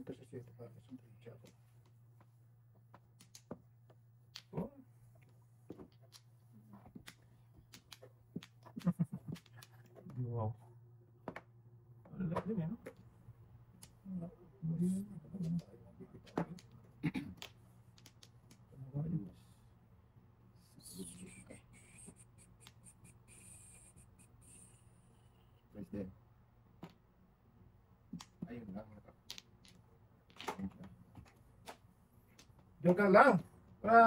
Speaker 3: Wow. Wala din yan.
Speaker 2: President. Ayun lang.
Speaker 3: Diyan ka lang. Para,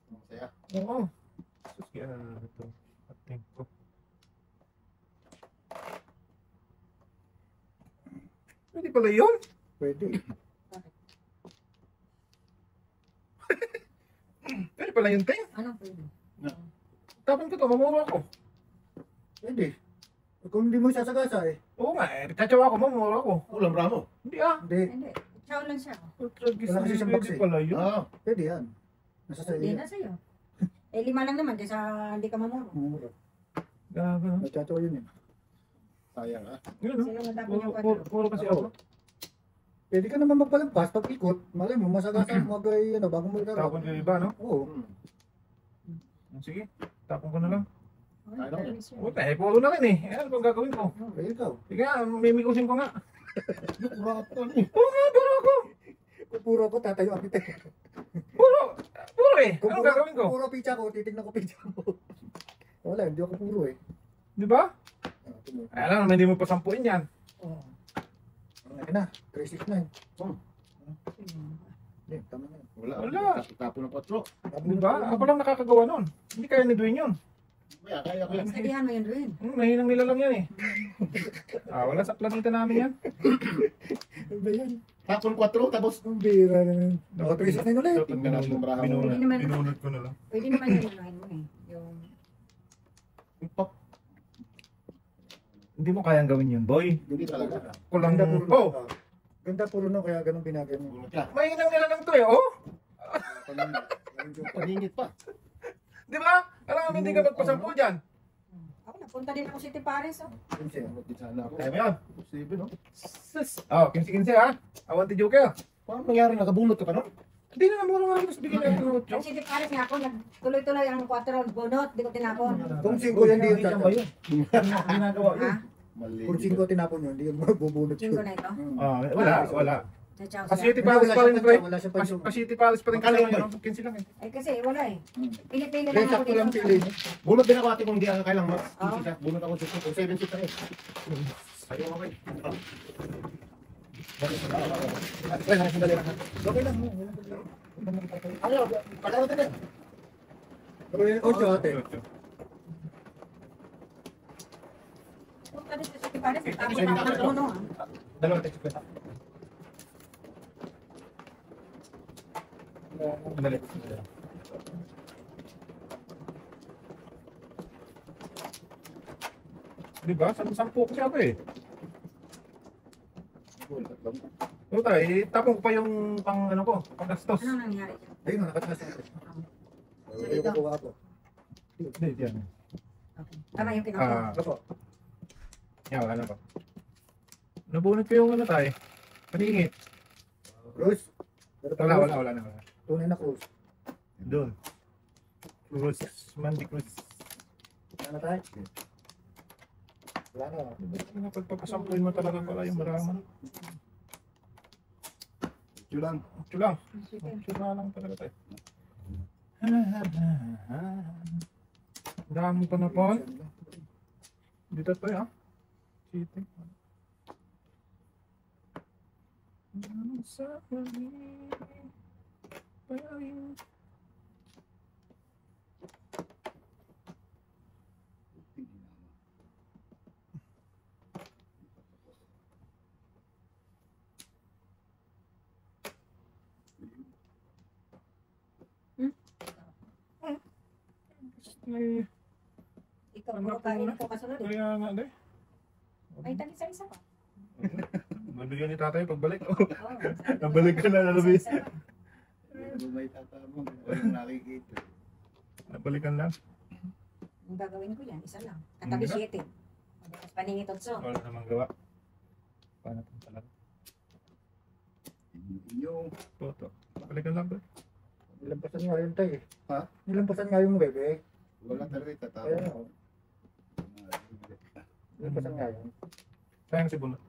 Speaker 2: Masaya.
Speaker 3: oo. Sus, kaya na ito. Ating ko. Pwede pala yun?
Speaker 4: Pwede.
Speaker 3: Pwede pala yun, Ting.
Speaker 1: Anong pwede?
Speaker 3: Tapon ko to, mamuro ako.
Speaker 4: Pwede. Kung hindi mo sasagasa eh.
Speaker 3: Oo nga, tatsawa ako, mamuro ako.
Speaker 2: Ulam ramo.
Speaker 3: Hindi ah.
Speaker 4: Hindi.
Speaker 1: Hindi. Chow lang siya.
Speaker 4: Wala kasi siyang box
Speaker 3: Pwede
Speaker 4: eh.
Speaker 3: pala yun.
Speaker 2: Ah.
Speaker 4: Pwede yan. Nasa sa
Speaker 1: Hindi
Speaker 4: iyo.
Speaker 1: na sa'yo. Eh, 5 lang naman kaysa hindi ka mamuro.
Speaker 3: Gaga.
Speaker 4: Nagchatsaw yun eh.
Speaker 2: Sayang ha.
Speaker 3: Yun, no?
Speaker 1: Sino natapon yung
Speaker 3: Puro kasi ako.
Speaker 4: Pwede ka naman magpalampas pag ikot. Malay mo, masagasa mo agay, ano, bago mo
Speaker 3: Tapon
Speaker 4: ikarap.
Speaker 3: ko yung iba, no?
Speaker 4: Oo.
Speaker 3: Sige, tapon ko na lang.
Speaker 1: Ano?
Speaker 3: Wala, eh, puro na rin eh. Eh, ano bang gagawin ko?
Speaker 4: Kaya ikaw.
Speaker 3: Sige nga, mimikusin ko nga.
Speaker 2: Rato eh.
Speaker 3: Oo nga, puro ako.
Speaker 4: Kung puro ako, tatayo ang kita.
Speaker 3: Puro eh.
Speaker 4: Kung
Speaker 3: Anong gagawin ko?
Speaker 4: puro pizza ko, titignan ko pizza mo. Wala, hindi ako puro eh.
Speaker 3: Di ba?
Speaker 4: Ah, tumo.
Speaker 3: Alam naman, hindi mo pa sampuin yan.
Speaker 4: Oo. Ayun na, 369.
Speaker 2: Oh.
Speaker 4: Hindi, tama na yun.
Speaker 2: Wala. Tapo ng 4.
Speaker 3: Di ba? Ako lang nakakagawa nun. Hindi kaya ni Dwayne yun.
Speaker 2: Kaya ko yan.
Speaker 1: Sabihan mo yun rin.
Speaker 3: Mahinang nila lang yan eh. Wala sa planeta namin yan.
Speaker 4: Ano ba yan?
Speaker 2: Tapon 4 tapos
Speaker 4: Ang bira na yun. Ako 369 ulit.
Speaker 2: Binunod
Speaker 1: Hindi naman.
Speaker 3: Binunod ko na lang.
Speaker 1: Pwede naman yun anuhin mo eh. Yung...
Speaker 3: Hindi mo kayang gawin yun, boy.
Speaker 2: Hindi talaga.
Speaker 3: Kulang
Speaker 4: Ganda puro
Speaker 3: Oh!
Speaker 4: na. Ganda puro na, kaya ganun binagay mo.
Speaker 2: Bunot ka.
Speaker 3: Mahinang nila lang to eh, oh!
Speaker 2: Paningit pa.
Speaker 3: Di ba? Alam mo, hindi ka magpasampu dyan.
Speaker 1: Ako napunta din ako City Paris. Oh.
Speaker 2: Bunot din sana ako.
Speaker 3: Kaya mo yan.
Speaker 2: Posible no?
Speaker 3: Sus. Oh, 15-15 ha. Awanti Joker.
Speaker 2: Paano nangyari nakabunot ka pa no?
Speaker 3: Hindi na mura nga mas bigyan natin ng
Speaker 1: Ang City Paris nga ako, nagtuloy-tuloy ang 4 bunot. Di ko tinapon.
Speaker 4: Kung 5 yan, di yun tatapon.
Speaker 3: Ginagawa yun.
Speaker 1: Ha?
Speaker 2: Mali.
Speaker 4: Kung 5 tinapon yun, di yun mabubunot
Speaker 1: 5
Speaker 4: yun.
Speaker 1: na ito.
Speaker 3: Wala.
Speaker 1: Chow
Speaker 3: Kasi
Speaker 1: sila.
Speaker 3: City Palace pa rin, pre.
Speaker 4: Wala siya pa yun.
Speaker 3: City Palace pa rin kasi
Speaker 2: Magkano
Speaker 3: yun. 15 lang eh.
Speaker 1: Ay kasi wala eh. Pinipili
Speaker 4: Kaya
Speaker 1: lang ako
Speaker 4: sakto lang
Speaker 1: dito.
Speaker 4: pili niya.
Speaker 2: Bunot din ako ate kung hindi ako kailang mas.
Speaker 1: Ah.
Speaker 2: Bunot ako 7 seat eh. Ayaw ako eh.
Speaker 4: Okay lang. Ano, kalaro ka na. Ocho ate.
Speaker 1: Punta din sa City Paris. Tapos ako ng puno ah.
Speaker 3: Dalawang text ko. Madali. Diba? Sampu ko siya ako eh. Oo tayo, tapong ko pa yung pang ano ko, pang gastos.
Speaker 1: Ano nangyari dyan?
Speaker 4: Ayun, nakataas na ito. Ayun, kukuha ako.
Speaker 3: Hindi, yan.
Speaker 1: Okay. Tama yung pinapon.
Speaker 4: Ako.
Speaker 3: Yan, wala na pa. Nabunod ko yung ano tayo. Paningit.
Speaker 4: Cruz.
Speaker 3: Wala na.
Speaker 4: Tunay na Cruz.
Speaker 3: Doon. Cruz, Mandy Cruz.
Speaker 4: Ano tayo? Wala na.
Speaker 3: Pagpapasampuin mo talaga pala yung marama.
Speaker 2: Ito lang.
Speaker 3: Ito lang. Ito lang talaga tayo. Dami pa na po. Dito tayo ha. City. Ano sa amin? Payayin. Ay,
Speaker 1: Ikaw, puro kain ko kasunod eh.
Speaker 3: kaya nga deh.
Speaker 1: May tag-isa-isa pa.
Speaker 3: Mabigyan ni tatay pagbalik.
Speaker 1: Oo.
Speaker 3: Nabalik ka na, Luis.
Speaker 2: May tatama.
Speaker 5: Yung nakikita.
Speaker 3: Nabalikan lang.
Speaker 1: Ang gagawin ko yan, isa lang. Katabi 7. Tapos paningit otso.
Speaker 3: Wala namang gawa. Paano ito talaga?
Speaker 5: Yung
Speaker 3: Toto. Nabalikan lang ba?
Speaker 4: Nilampasan nga yun tayo eh.
Speaker 5: Ha?
Speaker 4: Nilampasan nga yung bebe.
Speaker 2: Wala talaga tatawa.
Speaker 4: Kaya ano, nilampasan nga yun.
Speaker 3: Sayang si Bunot.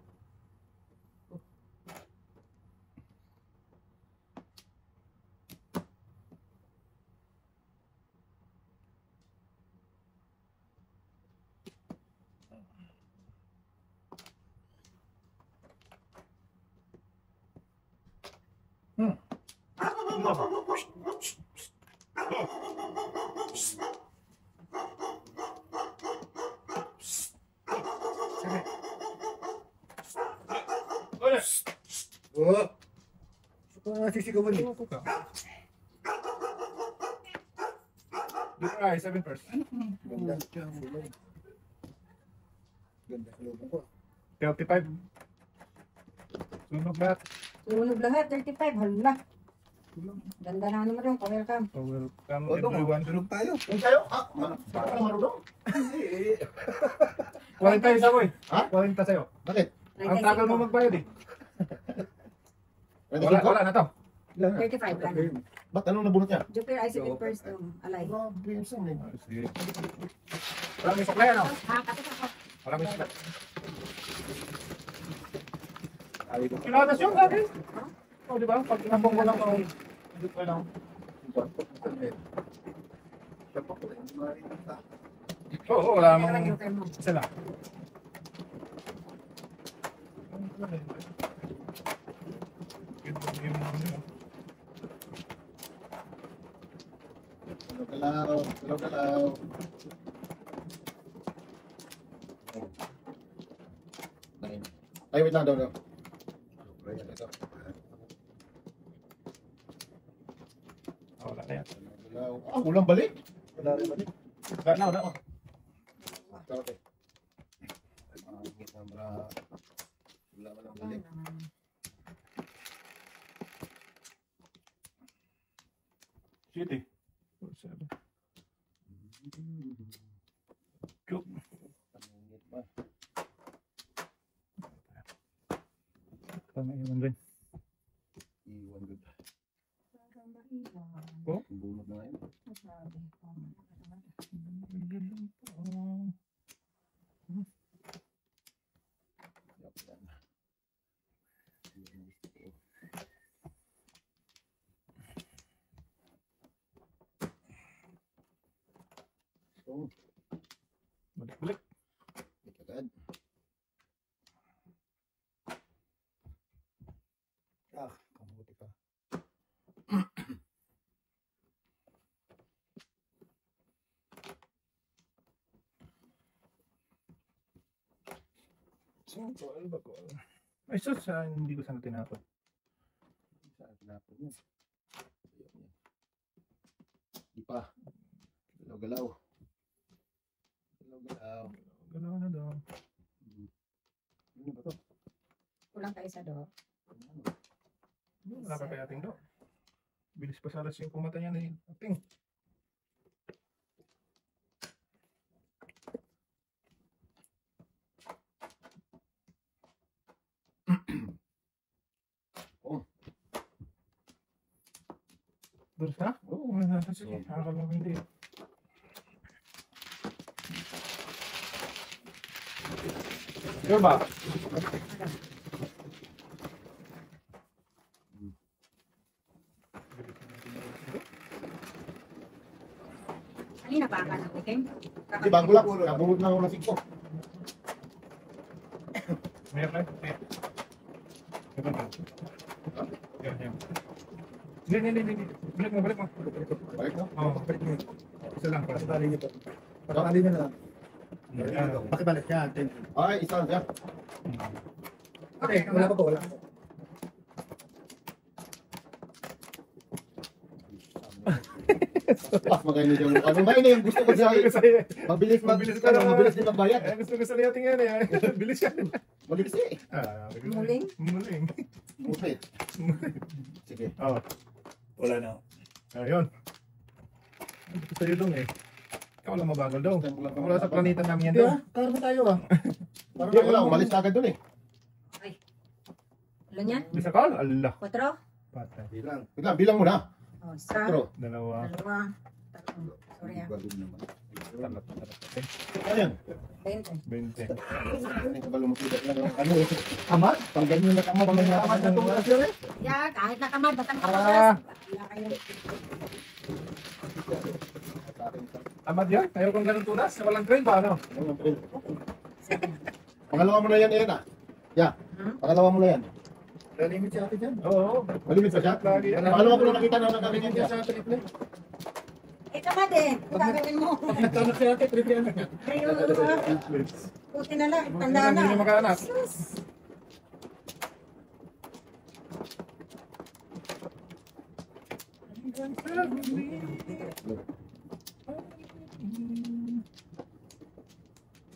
Speaker 4: Oh! So, kung nasisigawan eh.
Speaker 3: Upo ka. Dito ay, 7 first.
Speaker 4: Ganda. Sulong. Ganda sa loob ko.
Speaker 3: 35. Sunog lahat.
Speaker 1: Sunog lahat, 35. Hala. Ganda na naman yung welcome.
Speaker 3: So, welcome
Speaker 5: Odong,
Speaker 3: everyone.
Speaker 5: tulog tayo.
Speaker 2: Yung sa'yo? Baka ka marunong?
Speaker 3: 40 isa ko eh.
Speaker 2: Ha?
Speaker 3: 40 sa'yo.
Speaker 2: Bakit?
Speaker 3: Ang tagal mo magbayad eh. Wala na to.
Speaker 4: Ilan na?
Speaker 1: 35 lang.
Speaker 2: Ba't anong nabunot niya?
Speaker 1: Jupiter ay 7 first alay.
Speaker 2: Grabe, saan eh?
Speaker 3: Sige. Wala may supply ano?
Speaker 1: Ha, kapit ako.
Speaker 3: Wala may supply.
Speaker 4: Ayaw ko.
Speaker 3: Kinatas yung akin. O di ba? Pag inabong ko lang ako. Hindi ko lang. Oo, wala
Speaker 1: Kaya lang
Speaker 3: namang
Speaker 1: Joker mo.
Speaker 3: isa lang.
Speaker 2: Galaw, galaw. Ay, wait lang daw.
Speaker 3: Wala na yan.
Speaker 2: Galaw. Ah, ulang balik?
Speaker 4: Wala rin ba?
Speaker 3: Wala na, wala.
Speaker 2: Sarap eh. Wala ka lang balik.
Speaker 3: City. Cool. Tama yun rin.
Speaker 2: Iwan good.
Speaker 3: Oh?
Speaker 2: Bunot na ngayon. Oh,
Speaker 3: Balik-balik.
Speaker 2: agad.
Speaker 4: Ah, kamuti ka.
Speaker 3: So, ano ba ko? Ay, sus, hindi ko sana tinapon.
Speaker 2: Saan tinapon yun? Ayan yan. Di pa. Galaw-galaw. Galaw-galaw.
Speaker 3: Galaw na daw.
Speaker 2: Ano ba to?
Speaker 1: Kulang ka isa do.
Speaker 3: Wala pa kaya ating daw. Bilis pa sa alas yung pumata niya na ating. Doon na? Oo, sige. Akala ko hindi. Sure ba?
Speaker 1: Kanina pa ka na, okay?
Speaker 2: Di bago lang. Nabunot na ako ng 5.
Speaker 3: Meron na? Meron na. Yan, yan. Hindi. Balik mo.
Speaker 2: Balik no?
Speaker 3: Oo. Isa lang para.
Speaker 4: Pakibali niyo to. Pakibali niyo na lang.
Speaker 3: Yan.
Speaker 4: Pakibalik yan. Thank you.
Speaker 2: Ay, isa siya.
Speaker 4: Okay, wala pa po. Wala pa po.
Speaker 2: Ah, magaling yung ano ba yun yung gusto ko sa mabilis din magbayad.
Speaker 3: Eh, gusto sa natin yan eh. Bilis yan.
Speaker 2: Mabilis eh.
Speaker 1: Muling?
Speaker 3: Muling.
Speaker 2: Mulit. Sige.
Speaker 3: Oo. Wala na. Ayun. Ito sa'yo dong eh. Ikaw lang mabagal daw.
Speaker 2: Time ko lang
Speaker 3: Wala sa planeta namin yan
Speaker 4: Hindi
Speaker 3: daw.
Speaker 4: ah, karma tayo ah. Parang
Speaker 2: Hindi, wala. Umalis na agad dun eh.
Speaker 1: Ilan yan?
Speaker 3: Bisa ka? Allah.
Speaker 1: 4?
Speaker 3: Patay.
Speaker 5: Bilang.
Speaker 2: Wait lang, bilang mo na.
Speaker 1: Oh, isa.
Speaker 2: Pero,
Speaker 3: Dalawa.
Speaker 1: Dalawa. Tatlo. Sorry ah.
Speaker 5: Balon naman.
Speaker 2: ayan.
Speaker 1: 20.
Speaker 3: 20.
Speaker 2: Ano ka ba lumutulad lang ng ano eh.
Speaker 4: Amat?
Speaker 2: Pang ganyan na tama. Pang ganyan na
Speaker 4: Amat na
Speaker 2: tama.
Speaker 4: tulas yun eh.
Speaker 1: Yeah, kahit nakamad, batang
Speaker 3: Ah.
Speaker 1: kapagas. Wala kayo.
Speaker 3: Tamad yan? Ayaw kong ganun tunas. Walang train ba ano?
Speaker 2: Pangalawa mo na yan, Eren ah. Yeah,
Speaker 1: Hmm?
Speaker 2: pangalawa mo na yan.
Speaker 4: Nalimit si ate dyan.
Speaker 3: Oo.
Speaker 2: Malimit pa siya?
Speaker 3: Lagi.
Speaker 2: Pangalawa ko na nakita na nakalimit
Speaker 4: Nalimit
Speaker 2: siya.
Speaker 4: siya sa triple.
Speaker 1: Eh, tamad eh. Ang gagawin mo.
Speaker 4: Nagtanak si ate, triple anak niya.
Speaker 1: Ayun, puti na lang. Tanda na.
Speaker 3: Hindi na makaanak.
Speaker 1: Sus.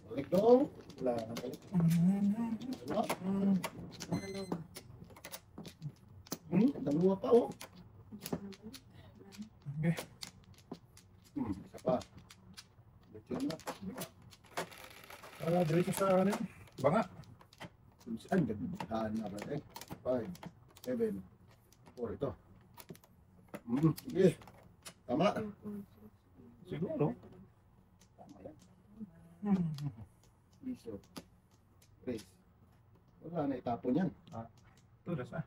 Speaker 2: Balik dong. Wala na balik. Dalawa. Dalawa pa oh.
Speaker 3: Okay.
Speaker 2: Isa pa. Lechon na.
Speaker 3: Diretso sa ano yun? Banga.
Speaker 2: Saan? Daan na ba eh? 5, 7, 4 ito. Sige. Tama.
Speaker 3: Siguro.
Speaker 2: Tama yan. Piso. Trace. Wala na itapon yan.
Speaker 3: Tulas ah.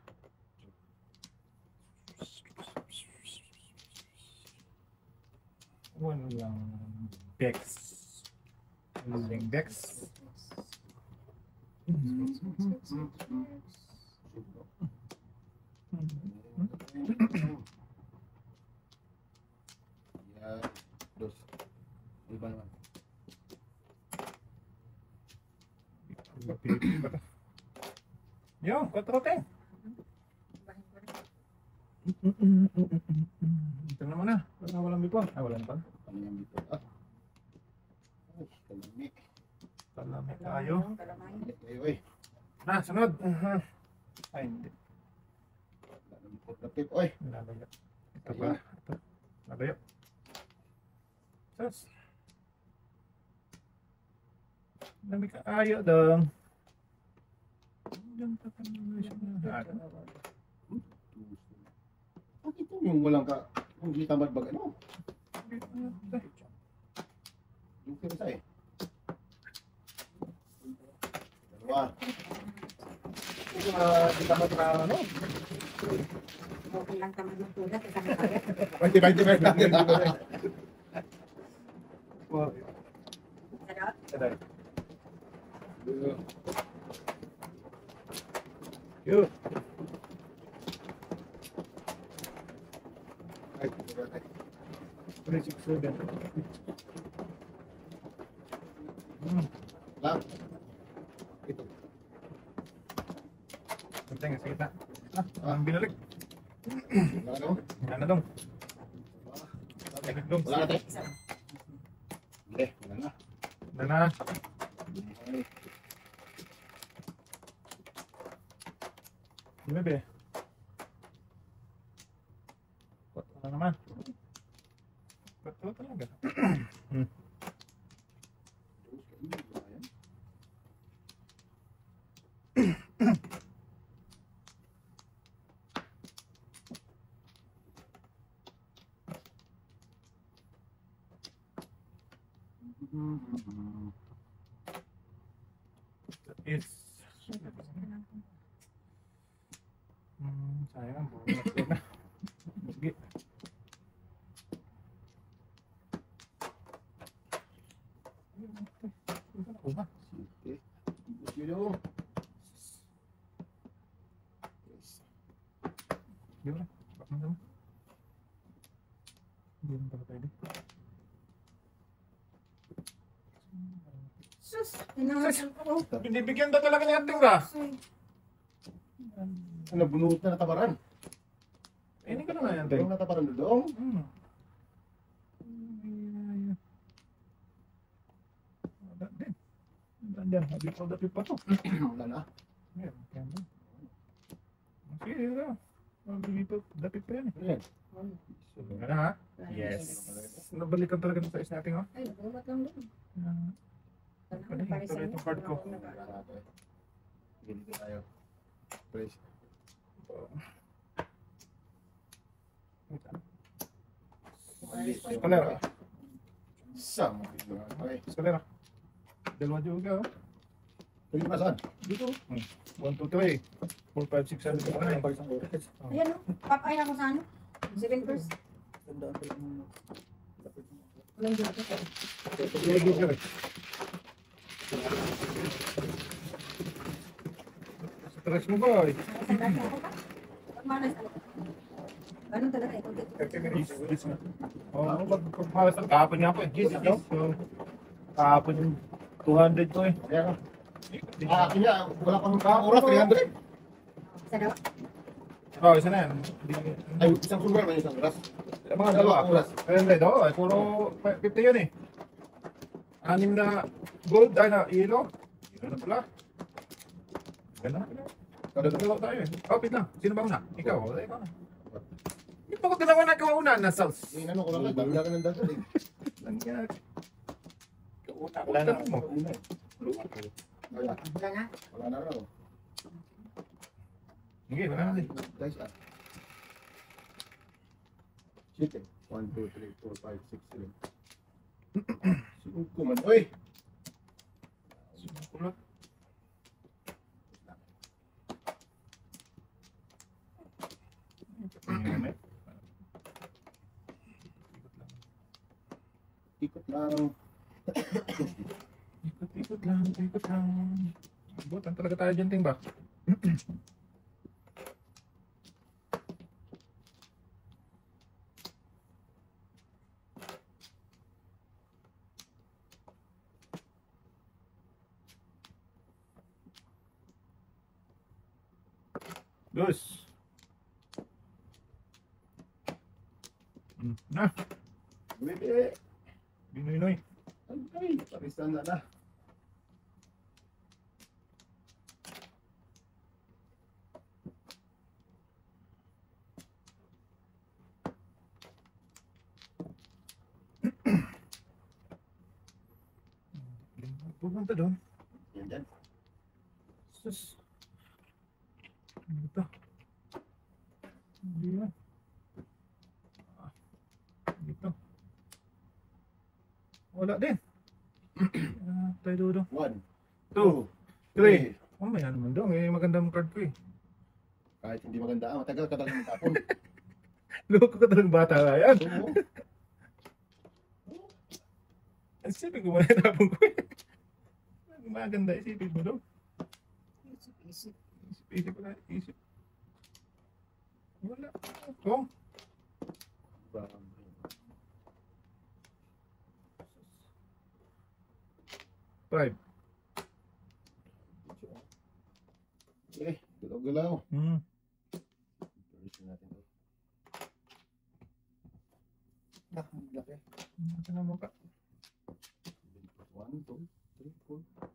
Speaker 3: Walang Bex. Walang Bex.
Speaker 2: Yan. Dos. Iba naman.
Speaker 3: Yo, 4 te. Ito na muna. Walang bipon. Walang bipon.
Speaker 2: Ano yan dito? Ah. Ay, kalami.
Speaker 3: Talami tayo.
Speaker 1: Kalamay.
Speaker 2: Ayo eh.
Speaker 3: Na, sunod. Ay, hindi.
Speaker 2: Wala nang putapit. Oy.
Speaker 3: Nalayo. Ito pa. Ito. Nalayo. Sus. Dami ka ayo dong. Diyan pa ka naman siya.
Speaker 2: Bakit ito yung walang ka? Yung di tamad bag ano? Yung kirsa eh. Dalawa.
Speaker 3: Di tamad na ano?
Speaker 1: Okay lang tamad ng tulad. Isa na kaya.
Speaker 2: 20 natin.
Speaker 1: Sarap.
Speaker 3: Aday. Yo.
Speaker 2: Ay,
Speaker 3: 367.
Speaker 2: lang. Ito.
Speaker 3: Penting sa kita. Ang binalik.
Speaker 2: Wala na.
Speaker 3: Wala na dong. Binalik dong.
Speaker 2: Wala na tayo. Hindi, wala na.
Speaker 3: Wala na.
Speaker 2: Ay,
Speaker 3: Di ba be? Wala naman. Ba't talaga? Is sayang bukas ko na. Bugi. Kuha.
Speaker 2: Okay. Gusto nyo.
Speaker 3: Di ba? Bakit naman? Hindi naman pala pwede.
Speaker 1: Sus. Inahasan ko.
Speaker 3: Binibigyan na talaga ni ating ra.
Speaker 2: Ano, bunot na natabaran.
Speaker 3: Hindi ko na nga yan,
Speaker 2: Yung natabaran doon.
Speaker 3: Wala din. Nandiyan, habis pa dapit pa to.
Speaker 2: Wala na.
Speaker 3: Ayan, kaya mo. Sige, dapit pa yan.
Speaker 2: Ayan.
Speaker 3: Wala na ha? Yes. balikan talaga ng size natin, oh.
Speaker 1: Ay, nagumat lang doon.
Speaker 3: Ano, ito itong card ko.
Speaker 2: Ganito tayo. Please.
Speaker 3: Kalera.
Speaker 2: Sama. Okay.
Speaker 3: Kalera. Dalawa juga, oh.
Speaker 2: Tuloy pa saan?
Speaker 3: Dito. 1, 2, 3. 4, 5, 6, 7, 8, 9.
Speaker 1: Ayan, oh. Papay ako sa ano? 7 first.
Speaker 4: Tandaan ko lang yung
Speaker 1: Walang dito.
Speaker 3: Stress mo, boy.
Speaker 1: Pagmalas ako. Ganun talaga eh.
Speaker 3: Oo, magpapalas ang kahapon niya ako eh. So, kahapon yung 200 ko eh.
Speaker 2: Kaya ka. Akin niya, wala pang oras, 300.
Speaker 1: Isa daw.
Speaker 3: Oo, isa na yan.
Speaker 2: Ay, isang sugar man isang oras.
Speaker 3: Mga dalawa.
Speaker 2: Oras.
Speaker 3: 300, oo. Eh, puro 50 yun eh. 6 na gold, ay na yellow. Yellow na pala. Ganda. Dalawa tayo eh. Oh, wait lang. Sino ba una? Ikaw. Ikaw na. Hindi pa ko dalawa na ikaw una. Nasa...
Speaker 2: Inano ko lang, dami ka ng dati.
Speaker 3: Nangyari. Ikaw una.
Speaker 2: Wala na.
Speaker 3: mo.
Speaker 2: Wala.
Speaker 1: Wala na.
Speaker 2: Wala na raw.
Speaker 3: Sige, wala na din.
Speaker 2: Guys, ah. Shit eh. 1, 2, 3, 4, 5, 6, 7. Suko man. Uy!
Speaker 3: Kulot.
Speaker 2: Ikot lang.
Speaker 3: Ikot lang, ikot lang. Butan talaga tayo dyan, ting ba? Dos. Na,
Speaker 2: Bebe!
Speaker 3: Binoy-noy.
Speaker 2: Ay, parisan na na.
Speaker 3: Pupunta doon.
Speaker 2: Yan dyan.
Speaker 3: Sus. Ano ito? Hindi yan. Dito. Wala din. Tayo doon.
Speaker 2: 1,
Speaker 3: 2, 3. Mamaya naman doon. Eh, magandang card ko eh.
Speaker 2: Kahit hindi maganda, matagal ka talagang tapon.
Speaker 3: Loko ka talagang bata nga yan.
Speaker 2: Oo.
Speaker 3: Isipin ko muna tapong ko eh. Maganda, isipin mo daw.
Speaker 1: Isip.
Speaker 3: Isip ko na, isip. Wala. Oh. Five.
Speaker 2: Eh, galaw-galaw. Tulisin natin to.
Speaker 4: ang laki.
Speaker 3: Ito na mukha.
Speaker 2: 1, 2, 3, 4.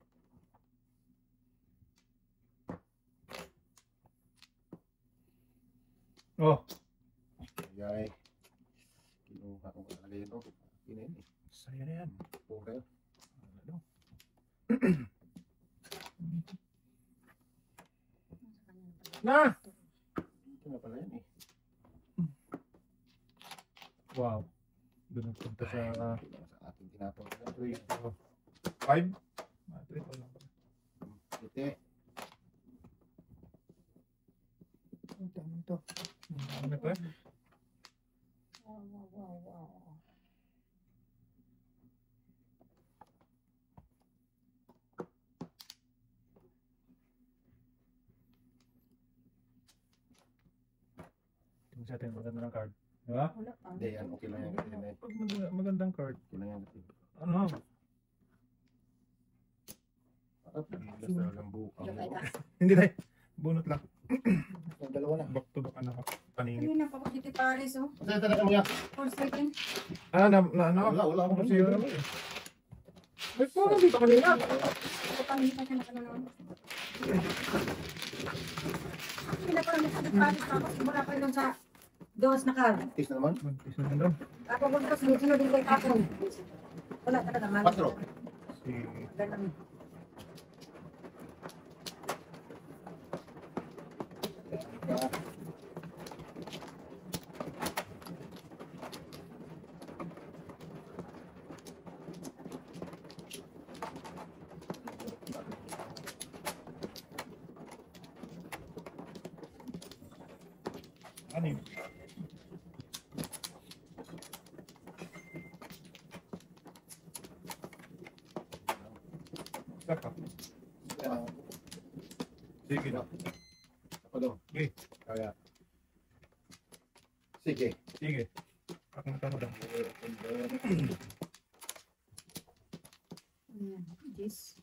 Speaker 3: Oh.
Speaker 2: Yay. Kinuha ko talaga ito. Yun eh.
Speaker 3: Saya na yan.
Speaker 2: Okay.
Speaker 3: Ano? Na!
Speaker 2: Ito na pala yan eh.
Speaker 3: Wow. Doon ang punta sa...
Speaker 2: Ito na sa ating tinapon.
Speaker 3: 5? 3 pa lang.
Speaker 2: Ito eh.
Speaker 4: Ang dami ito.
Speaker 3: Ano ito eh?
Speaker 1: Wow.
Speaker 3: Tingnan sa atin, maganda ng card. Diba?
Speaker 1: Wala pa.
Speaker 2: Hindi yan. Okay lang yan. Okay lang yan.
Speaker 3: Pag magandang card.
Speaker 2: Okay lang yan.
Speaker 3: Ano?
Speaker 2: Basta lang buka.
Speaker 1: Joke ay ka.
Speaker 3: Hindi tayo. Bunot lang.
Speaker 4: Ang dalawa na.
Speaker 3: Back to back anak. Paningit.
Speaker 1: Ano na pa dito Paris oh.
Speaker 2: Kasi talaga mo yan.
Speaker 1: For second.
Speaker 3: Ah, ano?
Speaker 2: Wala akong
Speaker 3: Kasi yun naman eh. Ay, parang dito kanina.
Speaker 1: Ito pamilya ka na naman. Hindi na parang nasa Paris tapos wala pa rin sa Dos na card.
Speaker 2: Tis na naman.
Speaker 3: Buntis na daw.
Speaker 1: Ako buntos, sunod din kay Kapon. Wala talaga, man.
Speaker 2: 4.
Speaker 3: Sige.
Speaker 1: Ganun.
Speaker 3: Ano yun? Saka. Sige na.
Speaker 2: Ako daw.
Speaker 3: Okay.
Speaker 2: Kaya. Sige.
Speaker 3: Sige. Ako na tanong.
Speaker 1: This,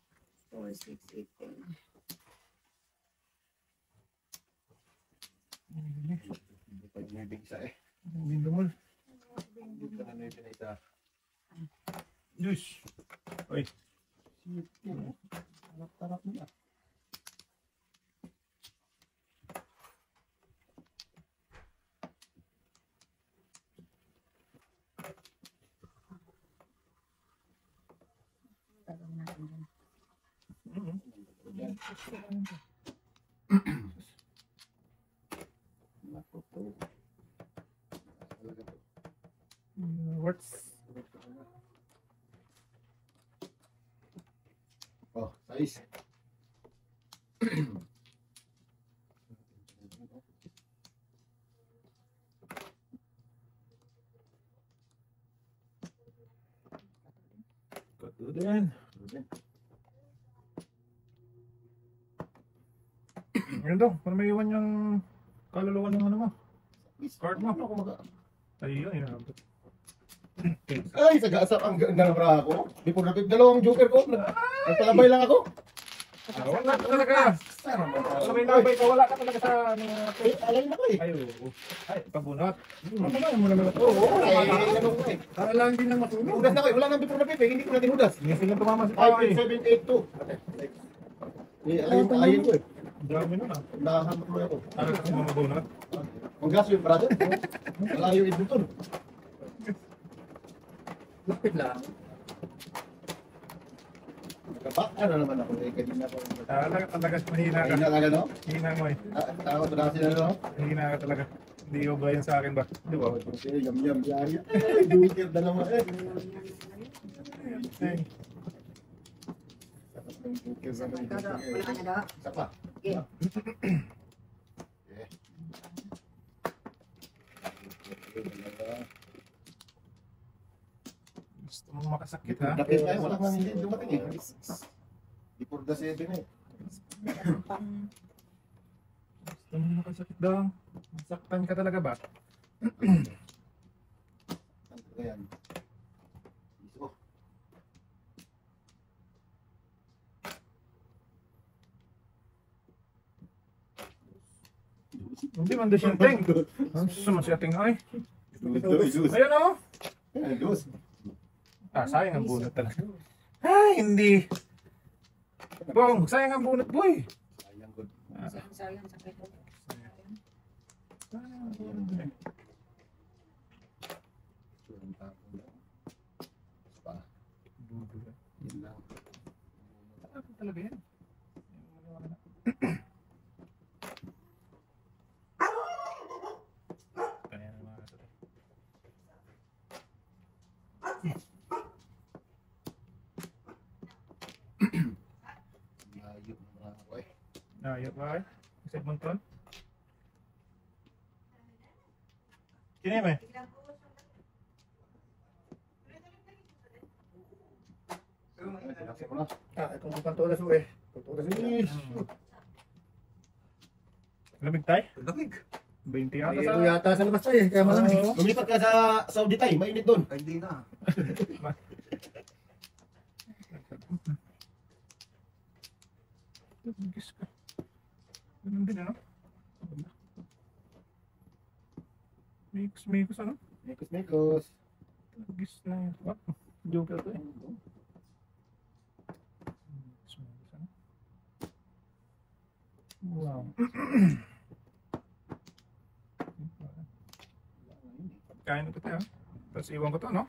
Speaker 1: 4, 6, 8, 10.
Speaker 2: Hindi pa yung isa eh.
Speaker 3: Hindi mo.
Speaker 2: Hindi pa na yung isa.
Speaker 3: Diyos. Uy.
Speaker 2: Tarap nila.
Speaker 1: Gagawin natin dyan.
Speaker 3: What's...
Speaker 2: Oh, size.
Speaker 3: Kato din. Ngayon daw, para may iwan yung kaluluwa ng ano mo. Card mo.
Speaker 2: Ako mag-
Speaker 3: Ayun, inabot.
Speaker 2: Ay, sagasap ang ganda ng bra ko. Before na dalawang joker ko. Nagpalabay lang ako.
Speaker 3: Wala ka talaga. Sa may nabay ka, wala ka talaga sa...
Speaker 2: Eh, alay na ko eh.
Speaker 3: Ay, oo. Ay, pabunot.
Speaker 2: Ano mo naman ako? Oo, ay, ano ko eh.
Speaker 4: Para lang din lang matulog.
Speaker 2: Hudas na ko eh. Wala nang before na pepe. Hindi ko natin hudas.
Speaker 3: Hindi silang tumama sa tao eh.
Speaker 2: 5782. Eh, ayun ko eh.
Speaker 3: Dami nun ah.
Speaker 2: Nahamot mo ako.
Speaker 3: Ano kasi mga bunot?
Speaker 2: Ang gas yung brother. Wala yung idbutol.
Speaker 4: Lapit lang.
Speaker 2: Ba, ano naman ako eh. Kanina ko.
Speaker 3: Talaga, mahina ka.
Speaker 2: Ayun na lang ano.
Speaker 3: Mahina mo eh.
Speaker 2: Tawag ko na sila no.
Speaker 3: Mahina ka talaga. Hindi yung bayan sa akin ba? Di ba?
Speaker 2: Yum-yum. Yari. Ay, dukir na naman eh.
Speaker 3: Ay,
Speaker 2: Dukir na naman.
Speaker 1: Wala ka na daw.
Speaker 2: Isa pa.
Speaker 1: Okay.
Speaker 3: gusto mong makasakit ha?
Speaker 2: Dapit tayo, wala nang hindi dumating eh. Before the 7 eh.
Speaker 1: Pang
Speaker 3: Gusto mong makasakit daw? Masaktan ka talaga ba?
Speaker 2: Ano ba yan? Iso.
Speaker 3: Hindi man siya ting. Ang sumas siya ting ay.
Speaker 2: Dos.
Speaker 3: Ayun o.
Speaker 2: Ay, dos.
Speaker 3: Ah, sayang ang bunot talaga. Ay, hindi. Bong, sayang ang bunot boy.
Speaker 2: Sayang good.
Speaker 1: sayang sa kito.
Speaker 2: Surang tapon lang. Pa. Yun lang.
Speaker 3: Talaga yan. Kaya na mga kasatay.
Speaker 2: Layo na mga ako eh.
Speaker 3: Ayop ba ay? Sa Edmonton? Kini may?
Speaker 2: Sinaksin ko na.
Speaker 4: Itong pantulas mo eh. Pantulas mo eh.
Speaker 3: Lamig tayo?
Speaker 5: Lamig.
Speaker 3: 20 yata
Speaker 4: Ito
Speaker 3: sa...
Speaker 4: yata sa labas tayo eh. Kaya malamig.
Speaker 3: Oo.
Speaker 2: Lumipat ka sa Saudi tayo, mainit doon.
Speaker 5: Ay, hindi na.
Speaker 3: Gis ka. Ganun din ano? Mekos ano?
Speaker 2: Mekos.
Speaker 3: Gis na yun. Ah, joker to eh. Mekos ano? Wow. Kain na tayo. Tapos iwan ko to, no?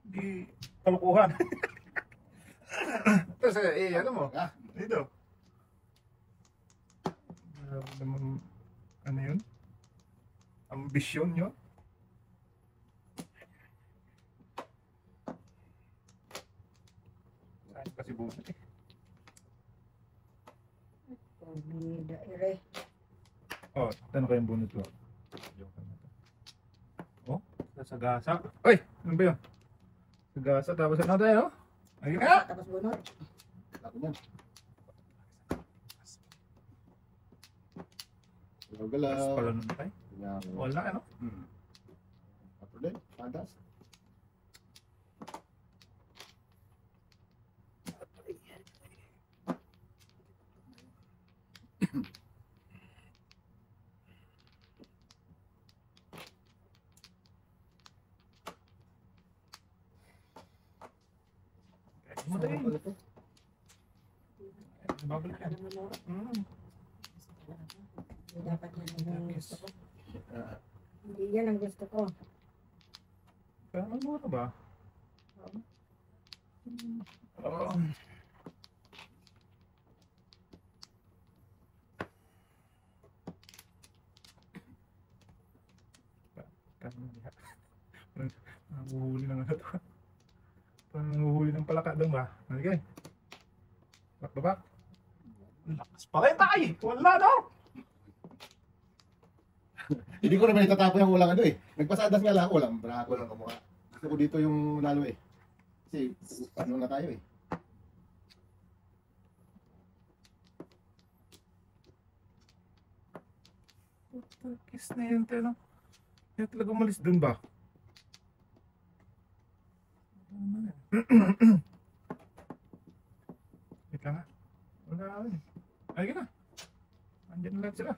Speaker 3: Di kalukuhan. Tapos alam mo, dito. Grabe naman, ano yun? Ambisyon yun. Kain kasi bunot eh.
Speaker 1: Pabida, ere.
Speaker 3: Oh, tanong kayong bunot ko. Oh, sagasa. Uy, ano ba yun? Sagasa, tapos ano tayo? Ayun na!
Speaker 1: Tapos bunot.
Speaker 2: Ako yan. Galaw-galaw.
Speaker 3: Tapos pala nun tayo.
Speaker 2: Yan.
Speaker 3: Wala, ano?
Speaker 2: Ako din. Padas.
Speaker 3: Madali. Babalik yan.
Speaker 1: Hindi dapat yan ang gusto ko. Hindi yan ang gusto ko.
Speaker 3: Kaya ano mo ba? Oh. Nanguhuli ng ano to. Nanguhuli ng palakadang ba? Nalagay. Bak. Lakas pa rin tayo. Wala no?
Speaker 2: Hindi ko naman itatapon yung ulang ano eh. Nagpasadas nga lang ako, walang brako lang kamukha. Gusto ko dito yung lalo eh. Kasi ano na tayo eh.
Speaker 3: Kiss na yun tayo. Kaya talaga umalis dun ba? Wait lang ha. Wala eh. Ay na. Andyan na lahat sila.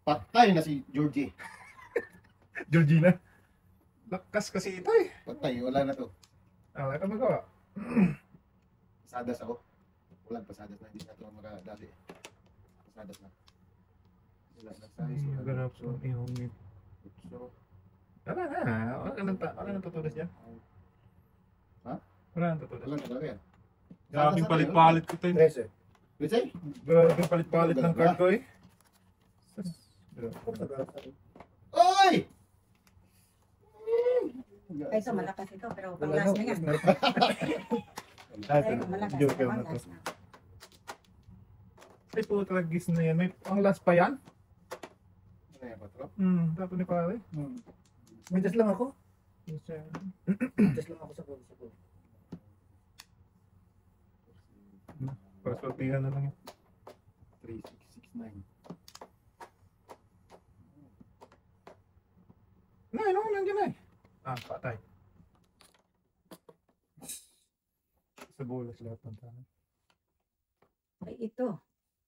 Speaker 2: Patay na si Georgie.
Speaker 3: Georgina. Lakas kasi ito eh.
Speaker 2: Patay, wala na to.
Speaker 3: Wala ka magawa.
Speaker 2: Pasadas ako. Walang pasadas na, hindi na ito makadali. Pasadas na. Wala na size.
Speaker 3: Ay, ganap so ihongit.
Speaker 2: So,
Speaker 3: Wala na. Wala nang tutulas dyan.
Speaker 2: Ha?
Speaker 3: Wala nang tutulas.
Speaker 2: wala na talaga yan.
Speaker 3: Grabing palit-palit ko tayo.
Speaker 4: 13.
Speaker 2: Lisay?
Speaker 3: Grabing palit-palit ng card ko eh.
Speaker 2: Oy!
Speaker 1: Ay, ito malakas ito, pero panglas na yan. Ay, ito malakas.
Speaker 3: Joker na to.
Speaker 1: Panglas na.
Speaker 3: Ay po, tragis na yan. May pang-last pa yan?
Speaker 2: Ano yan, patrop?
Speaker 3: Tapos ni pare.
Speaker 4: May test lang ako.
Speaker 3: Yes, sir.
Speaker 4: Test lang ako sa phone.
Speaker 3: Pasortihan na lang yun.
Speaker 2: 3669.
Speaker 3: No, nandiyan na eh. Patay. Sa bulas lahat ng tayo.
Speaker 1: Ay, ito.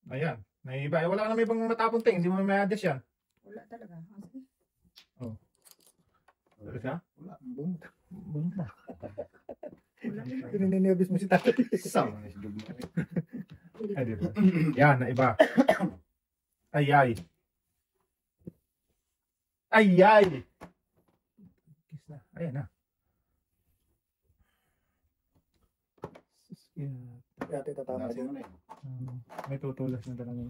Speaker 3: Ayan. Naiba. Wala ka na may ibang matapong ting. Hindi mo may adjust yan.
Speaker 1: Wala talaga. Ah, sige.
Speaker 3: Wala siya?
Speaker 2: Wala.
Speaker 3: Bunta.
Speaker 1: Wala naman.
Speaker 4: Pininervous mo si tatay.
Speaker 2: Sama na si Dugma.
Speaker 3: Ay, di ba? Yan, naiba. Ay. Kiss na. Ayan na.
Speaker 4: Dati tatama
Speaker 2: Nasa
Speaker 4: din.
Speaker 2: mo na yun.
Speaker 3: May tutulas na talaga.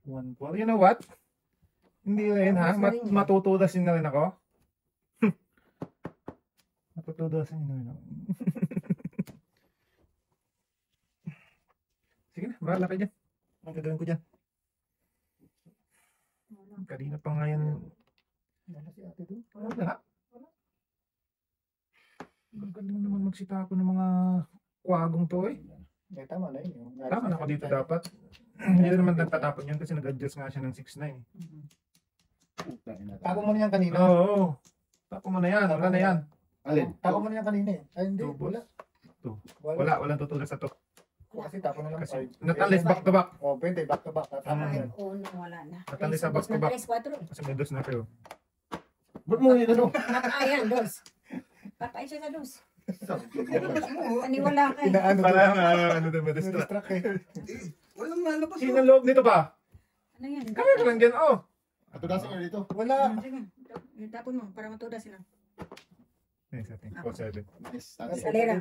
Speaker 3: 1-4. You know what? Hindi rin ha. Matutulasin na rin ako. Matutulasin na rin ako. Sige na, bahala ka dyan. Ang gagawin ko dyan. Kanina pa nga yan.
Speaker 4: Wala si ate doon.
Speaker 3: Wala. Magaling naman magsita ako ng mga kwagong to eh.
Speaker 4: Eh, tama na yun.
Speaker 3: Tama na ako dito dapat. Hindi na naman nagtatapon yan kasi nag-adjust nga siya ng 6'9".
Speaker 4: Tapo mo na yan kanina.
Speaker 3: Oo. Tapo mo na yan. Wala na yan.
Speaker 2: Alin?
Speaker 4: Tapo mo na yan kanina eh. Ay, hindi.
Speaker 3: Tubo.
Speaker 4: Wala.
Speaker 3: Wala. Walang tutulas sa to.
Speaker 4: Kasi tapo na lang.
Speaker 3: Kasi natalis back to back.
Speaker 4: Oh, pwede. Back to back. Tama
Speaker 3: Mm.
Speaker 4: yan.
Speaker 1: Uno, wala na.
Speaker 3: Natalis sa back to back.
Speaker 1: 3-4.
Speaker 3: Kasi may dos na kayo.
Speaker 2: Ba't mo yun ano?
Speaker 1: Ayan, dos. Patay siya sa dos. Aniwala ka eh.
Speaker 4: Inaano
Speaker 3: Parang ano din
Speaker 4: Distract eh.
Speaker 5: malabas.
Speaker 3: Sino loob nito ba?
Speaker 1: Ano yan?
Speaker 3: Kaya ka lang dyan, oh.
Speaker 2: Patudasin nyo dito.
Speaker 4: Wala.
Speaker 1: Sige, tapon mo para matuda sila.
Speaker 3: Nice, I think. 4-7.
Speaker 2: Nice. Tati.
Speaker 1: Eskalera.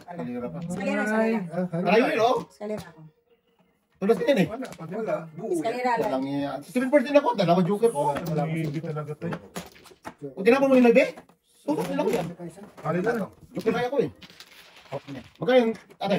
Speaker 2: Kalira pa.
Speaker 1: Eskalera, eskalera.
Speaker 2: Malayo yun, oh.
Speaker 1: Eskalera ako.
Speaker 2: Tudas din eh.
Speaker 3: Wala, pati.
Speaker 5: Wala. Buo.
Speaker 1: Eskalera lang.
Speaker 2: Walang iya. 7% ako. Dalawa joker ko.
Speaker 3: Hindi talaga tayo.
Speaker 2: Kung tinapon mo yung live eh. Tukot nila ko yan.
Speaker 3: Kali na.
Speaker 2: Joker kaya ko eh. Magkano yung ate?